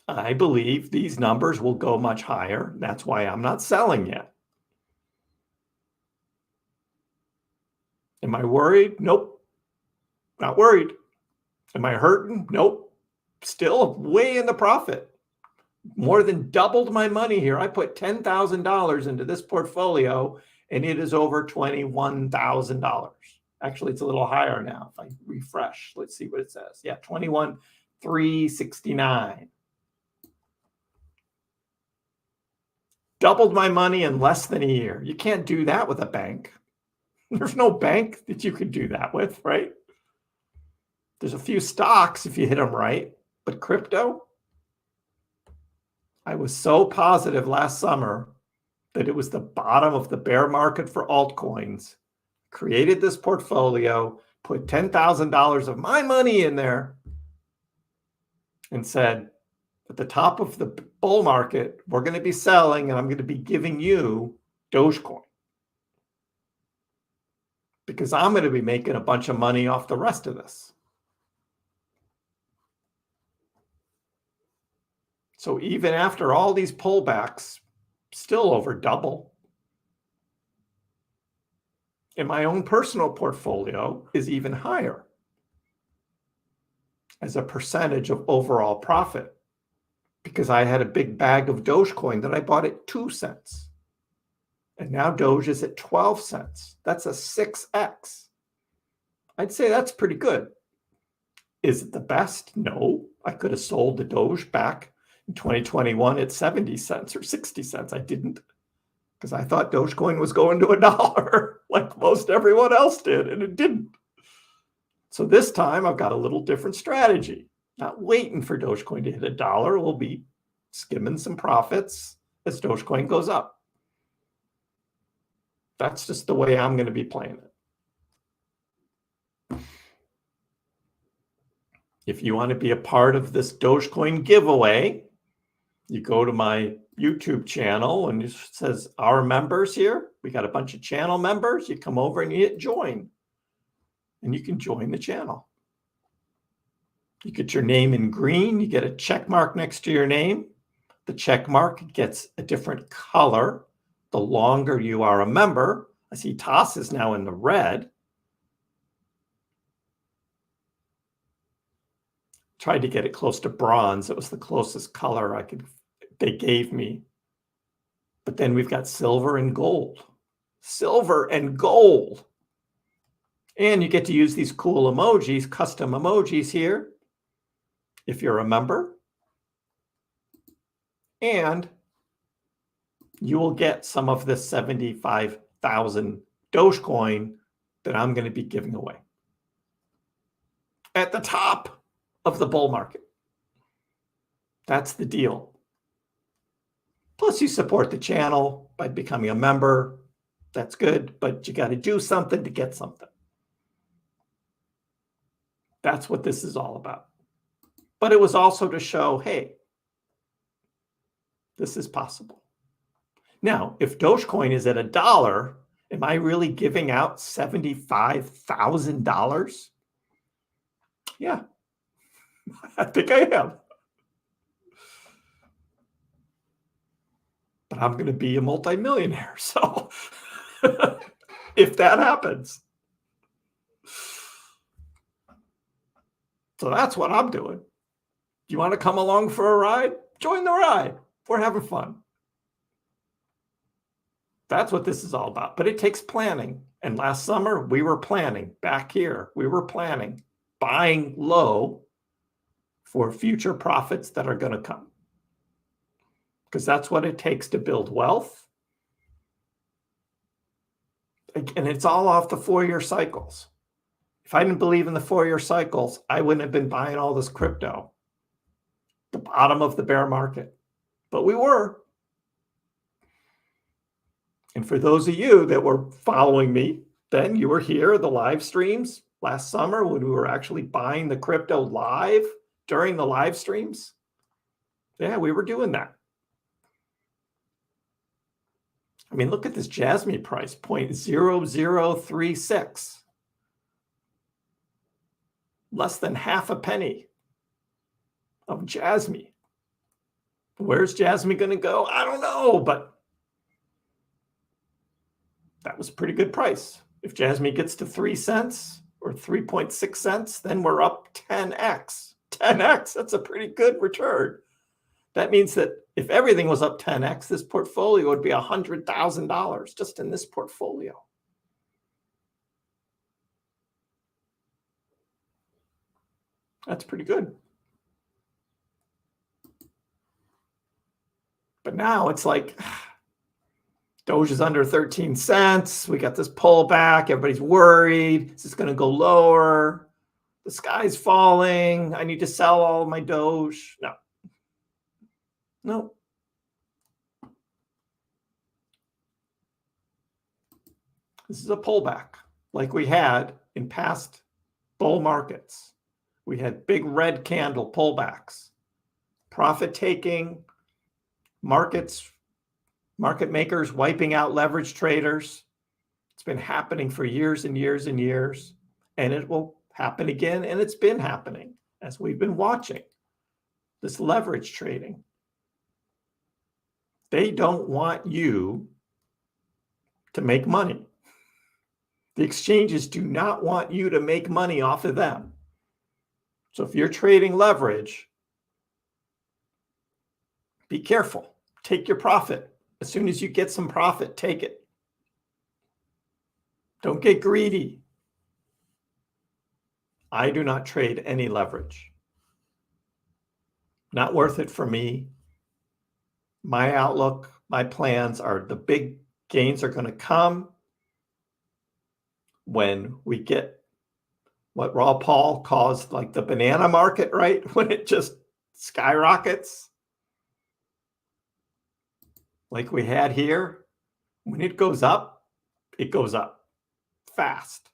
I believe these numbers will go much higher. That's why I'm not selling yet. Am I worried? Nope. Not worried. Am I hurting? Nope. Still way in the profit. More than doubled my money here. I put $10,000 into this portfolio and it is over $21,000. Actually, it's a little higher now. If I refresh, let's see what it says. Yeah, 21,369. Doubled my money in less than a year. You can't do that with a bank. There's no bank that you could do that with, right? There's a few stocks if you hit them right, but crypto, I was so positive last summer that it was the bottom of the bear market for altcoins, created this portfolio, put $10,000 of my money in there, and said, at the top of the bull market, we're going to be selling and I'm going to be giving you Dogecoin. Because I'm going to be making a bunch of money off the rest of this. So even after all these pullbacks, still over double. And my own personal portfolio is even higher as a percentage of overall profit, because I had a big bag of Dogecoin that I bought at 2 cents. And now Doge is at 12 cents. That's a 6x. I'd say that's pretty good. Is it the best? No. I could have sold the Doge back in 2021 at 70 cents or 60 cents. I didn't, because I thought Dogecoin was going to $1 like most everyone else did, and it didn't. So this time I've got a little different strategy. Not waiting for Dogecoin to hit $1. We'll be skimming some profits as Dogecoin goes up. That's just the way I'm going to be playing it. If you want to be a part of this Dogecoin giveaway, you go to my YouTube channel and it says our members here. We got a bunch of channel members. You come over and you hit join, and you can join the channel. You get your name in green. You get a check mark next to your name. The check mark gets a different color the longer you are a member. I see Toss is now in the red. Tried to get it close to bronze. It was the closest color they gave me. But then we've got silver and gold. Silver and gold. And you get to use these cool emojis, custom emojis here, if you're a member. And you will get some of this 75,000 Dogecoin that I'm going to be giving away at the top of the bull market. That's the deal. Plus, you support the channel by becoming a member. That's good, but you got to do something to get something. That's what this is all about. But it was also to show, hey, this is possible. Now, if Dogecoin is at $1, am I really giving out $75,000? Yeah, I think I am. But I'm going to be a multimillionaire. So if that happens. So that's what I'm doing. Do you want to come along for a ride? Join the ride. We're having fun. That's what this is all about. But it takes planning. And last summer, we were planning back here. We were planning, buying low for future profits that are going to come. Because that's what it takes to build wealth. And it's all off the 4-year cycles. If I didn't believe in the 4-year cycles, I wouldn't have been buying all this crypto. The bottom of the bear market. But we were. And for those of you that were following me, then you were here, the live streams last summer when we were actually buying the crypto live during the live streams. Yeah, we were doing that. I mean, look at this Jasmine price, 0.0036. Less than half a penny of Jasmine. Where's Jasmine going to go? I don't know, but that was a pretty good price. If Jasmine gets to 3 cents or 3.6 cents, then we're up 10x. 10x, that's a pretty good return. That means that if everything was up 10x, this portfolio would be $100,000 just in this portfolio. That's pretty good. But now it's like Doge is under 13 cents. We got this pullback. Everybody's worried. Is this going to go lower? The sky's falling. I need to sell all my Doge. No. No. This is a pullback like we had in past bull markets. We had big red candle pullbacks, profit taking, market makers wiping out leverage traders. It's been happening for years and years and years, and it will happen again. And it's been happening as we've been watching this leverage trading. They don't want you to make money. The exchanges do not want you to make money off of them. So if you're trading leverage, be careful. Take your profit. As soon as you get some profit, take it. Don't get greedy. I do not trade any leverage. Not worth it for me. My outlook, my plans are the big gains are going to come when we get what Raw Paul calls like the banana market, right? When it just skyrockets. Like we had here. When it goes up fast.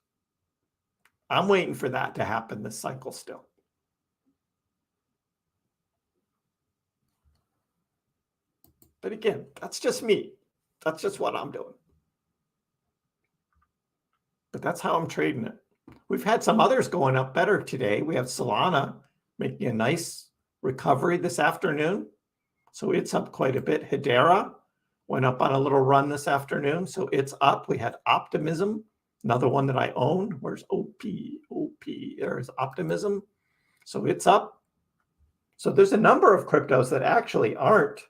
I'm waiting for that to happen this cycle still. But again, that's just me. That's just what I'm doing. But that's how I'm trading it. We've had some others going up better today. We have Solana making a nice recovery this afternoon. So it's up quite a bit. Hedera went up on a little run this afternoon. So it's up. We had Optimism, another one that I own. Where's OP? There's Optimism. So it's up. So there's a number of cryptos that actually aren't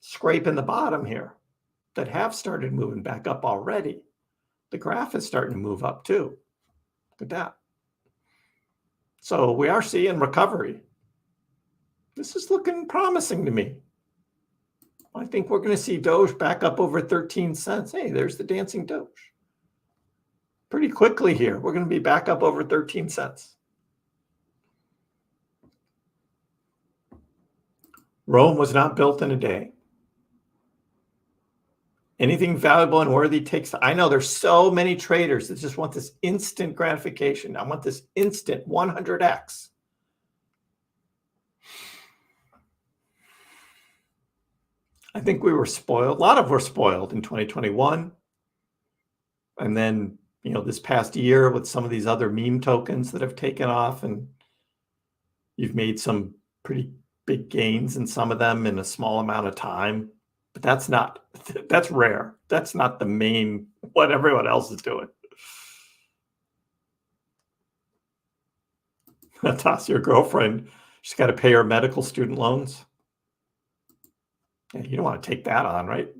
scraping the bottom here that have started moving back up already. The graph is starting to move up too. Look at that. So we are seeing recovery. This is looking promising to me. I think we're going to see Doge back up over 13 cents. Hey, there's the dancing Doge. Pretty quickly here, we're going to be back up over 13 cents. Rome was not built in a day. Anything valuable and worthy takes. I know there's so many traders that just want this instant gratification. I want this instant 100x. I think we were spoiled. A lot of were spoiled in 2021. And then, this past year with some of these other meme tokens that have taken off, and you've made some pretty big gains in some of them in a small amount of time. But that's rare. That's not the main, what everyone else is doing. Toss your girlfriend. She's got to pay her medical student loans. Yeah, you don't want to take that on, right?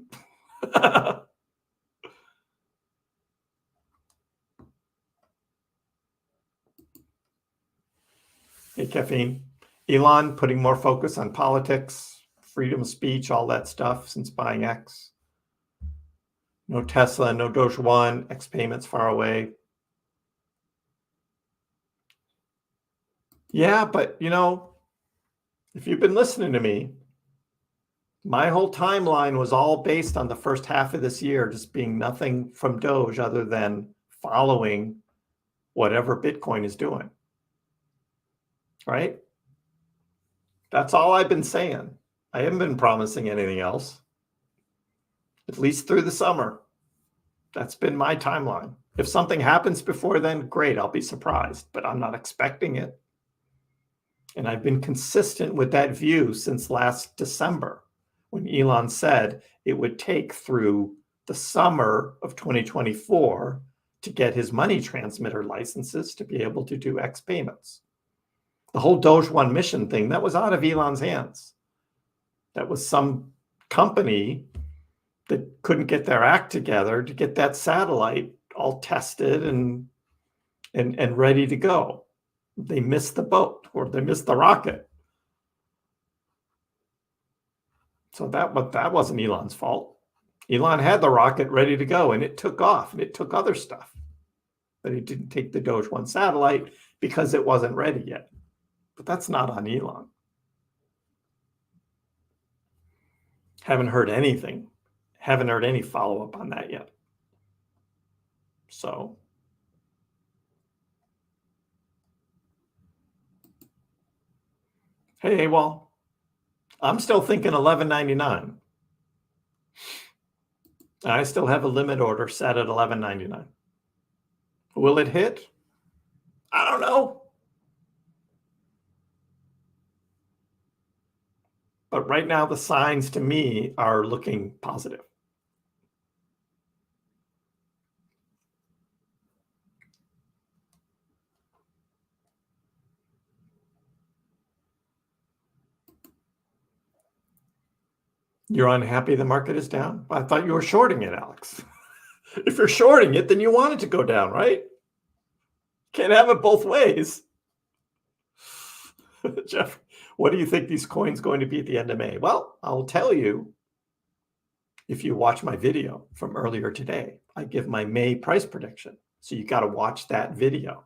Hey, Caffeine. Elon putting more focus on politics, freedom of speech, all that stuff since buying X. No Tesla, no Doge 1, X payments far away. Yeah, but if you've been listening to me, my whole timeline was all based on the first half of this year just being nothing from Doge other than following whatever Bitcoin is doing. Right? That's all I've been saying. I haven't been promising anything else, at least through the summer. That's been my timeline. If something happens before then, great, I'll be surprised, but I'm not expecting it. And I've been consistent with that view since last December, when Elon said it would take through the summer of 2024 to get his money transmitter licenses to be able to do X payments. The whole Doge 1 mission thing, that was out of Elon's hands. That was some company that couldn't get their act together to get that satellite all tested and ready to go. They missed the boat, or they missed the rocket. So that wasn't Elon's fault. Elon had the rocket ready to go, and it took off, and it took other stuff. But it didn't take the Doge 1 satellite because it wasn't ready yet. But that's not on Elon. Haven't heard anything. Haven't heard any follow-up on that yet. So hey, well, I'm still thinking $11.99. I still have a limit order set at $11.99. Will it hit? I don't know. But right now, the signs to me are looking positive. You're unhappy the market is down? I thought you were shorting it, Alex. If you're shorting it, then you want it to go down, right? Can't have it both ways. Jeff, what do you think these coins going to be at the end of May? Well, I'll tell you, if you watch my video from earlier today, I give my May price prediction. So you got to watch that video.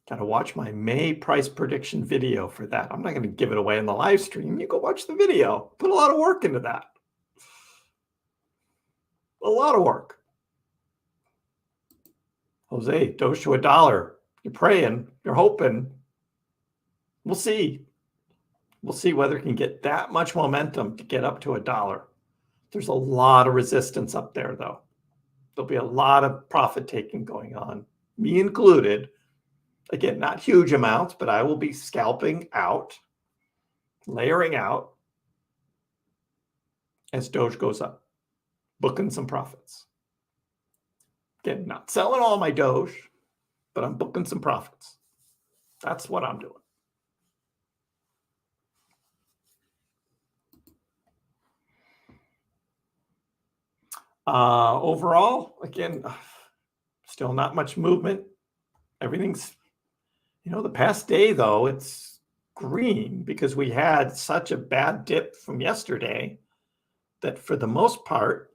Got to watch my May price prediction video for that. I'm not going to give it away in the live stream. You go watch the video. Put a lot of work into that. A lot of work. Jose, Doge to $1. You're praying. You're hoping. We'll see. We'll see whether it can get that much momentum to get up to $1. There's a lot of resistance up there, though. There'll be a lot of profit taking going on, me included. Again, not huge amounts, but I will be scalping out, layering out as Doge goes up, booking some profits. Again, not selling all my Doge, but I'm booking some profits. That's what I'm doing. Overall, again, still not much movement. Everything's, the past day, though, it's green because we had such a bad dip from yesterday that for the most part,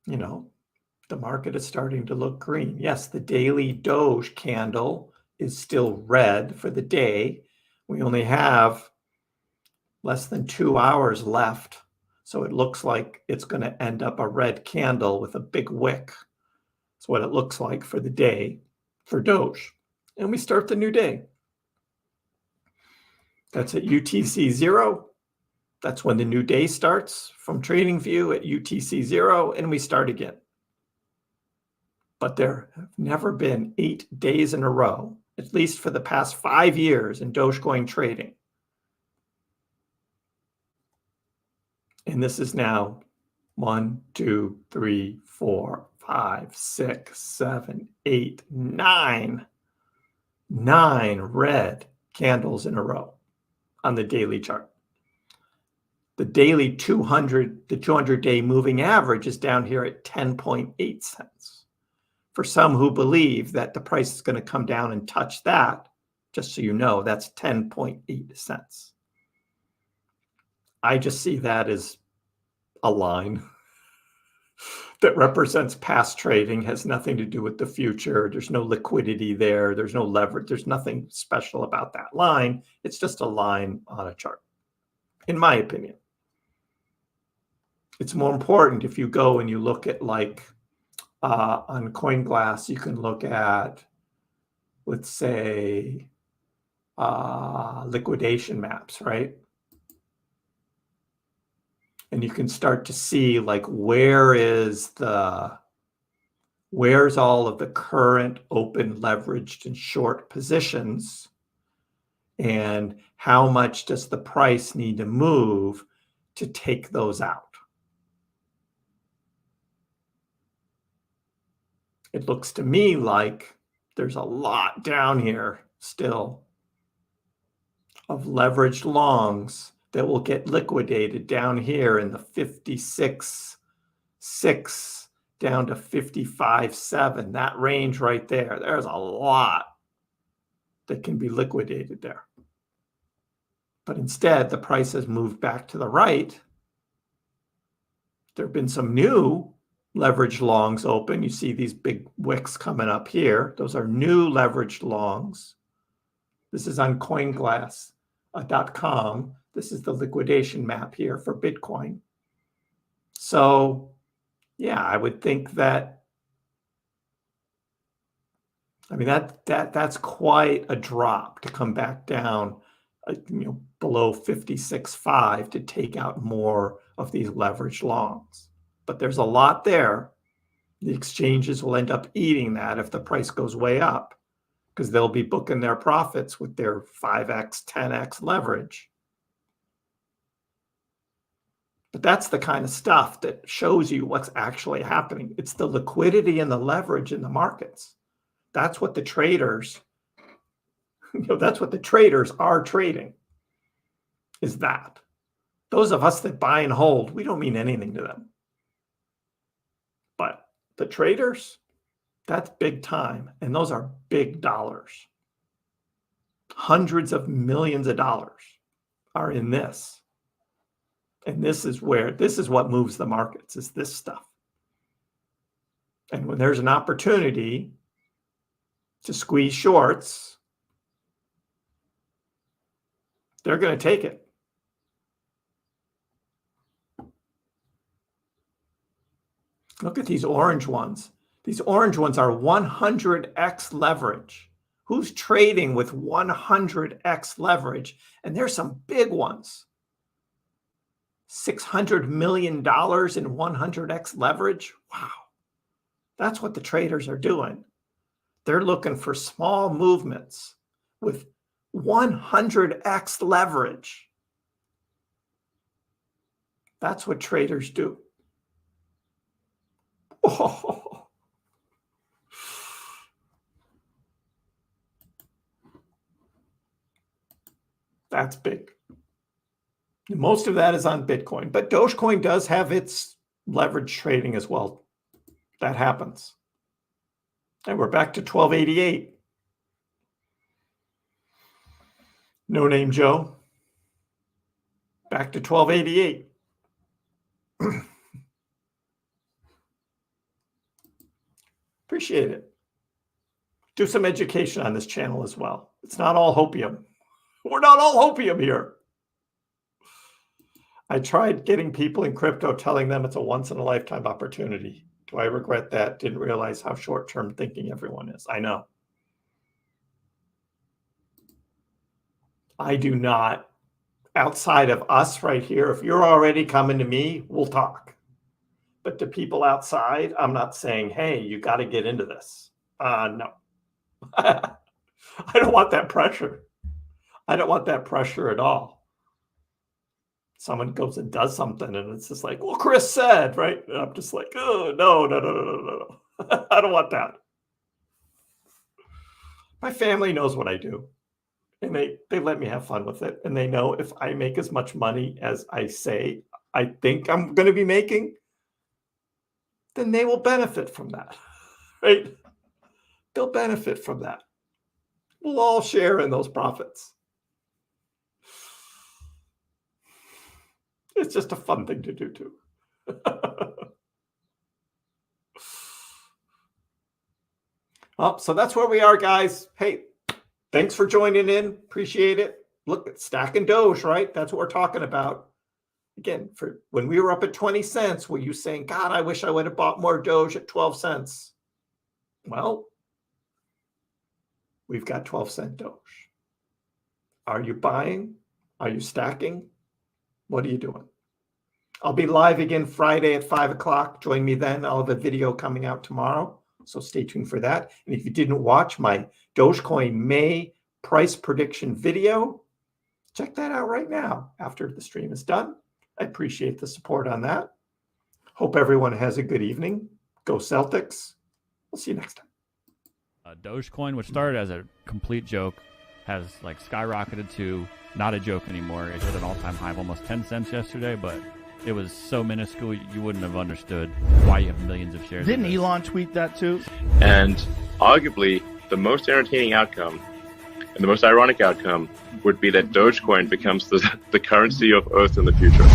the market is starting to look green. Yes, the daily Doge candle is still red for the day. We only have less than 2 hours left. So it looks like it's going to end up a red candle with a big wick. That's what it looks like for the day for Doge. And we start the new day. That's at UTC 0. That's when the new day starts from TradingView at UTC 0, and we start again. But there have never been 8 days in a row, at least for the past 5 years in Dogecoin trading. And this is now 1, 2, 3, 4, 5, 6, 7, 8, 9. 9 red candles in a row on the daily chart. The daily 200-day moving average is down here at 10.8 cents. For some who believe that the price is going to come down and touch that, just so you know, that's 10.8 cents. I just see that as a line that represents past trading, has nothing to do with the future. There's no liquidity there. There's no leverage. There's nothing special about that line. It's just a line on a chart, in my opinion. It's more important if you go and you look at like on CoinGlass, you can look at, let's say, liquidation maps, right? And you can start to see like where's all of the current open, leveraged, and short positions, and how much does the price need to move to take those out. It looks to me like there's a lot down here still of leveraged longs that will get liquidated down here in the 56.6 down to 55.7, that range right there. There's a lot that can be liquidated there. But instead, the price has moved back to the right. There have been some new leveraged longs open. You see these big wicks coming up here. Those are new leveraged longs. This is on CoinGlass.com. This is the liquidation map here for Bitcoin. So, yeah, I would think that, I mean, that's quite a drop to come back down, below 56.5 to take out more of these leveraged longs. But there's a lot there. The exchanges will end up eating that if the price goes way up, because they'll be booking their profits with their 5x, 10x leverage. But that's the kind of stuff that shows you what's actually happening. It's the liquidity and the leverage in the markets. That's what the traders, that's what the traders are trading, is that. Those of us that buy and hold, we don't mean anything to them. But the traders, that's big time. And those are big dollars. Hundreds of millions of dollars are in this. And this is what moves the markets, is this stuff. And when there's an opportunity to squeeze shorts, they're going to take it. Look at these orange ones. These orange ones are 100x leverage. Who's trading with 100x leverage? And there's some big ones. $600 million in 100x leverage. Wow. That's what the traders are doing. They're looking for small movements with 100x leverage. That's what traders do. Oh. That's big. Most of that is on Bitcoin, but Dogecoin does have its leverage trading as well. That happens. And we're back to 1288. No Name Joe. Back to 1288. Appreciate it. Do some education on this channel as well. It's not all hopium. We're not all hopium here. I tried getting people in crypto, telling them it's a once-in-a-lifetime opportunity. Do I regret that? Didn't realize how short-term thinking everyone is. I know. I do not. Outside of us right here, if you're already coming to me, we'll talk. But to people outside, I'm not saying, hey, you got to get into this. No. I don't want that pressure. I don't want that pressure at all. Someone goes and does something and it's just like, well, Kriss said, right? And I'm just like, oh, no. I don't want that. My family knows what I do. And they let me have fun with it. And they know if I make as much money as I say I think I'm going to be making, then they will benefit from that, right? They'll benefit from that. We'll all share in those profits. It's just a fun thing to do too. Well, so that's where we are, guys. Hey, thanks for joining in. Appreciate it. Look at stacking Doge, right? That's what we're talking about. Again, for when we were up at 20 cents, were you saying, God, I wish I would have bought more Doge at 12 cents? Well, we've got 12-cent Doge. Are you buying? Are you stacking? What are you doing? I'll be live again Friday at 5 o'clock. Join me then. I'll have a video coming out tomorrow. So stay tuned for that. And if you didn't watch my Dogecoin May price prediction video, check that out right now after the stream is done. I appreciate the support on that. Hope everyone has a good evening. Go Celtics. We'll see you next time. Dogecoin, which started as a complete joke, has like skyrocketed to not a joke anymore. It hit an all-time high of almost 10 cents yesterday, but it was so minuscule you wouldn't have understood why you have millions of shares. Didn't Elon tweet that too? And arguably, the most entertaining outcome and the most ironic outcome would be that Dogecoin becomes the currency of Earth in the future.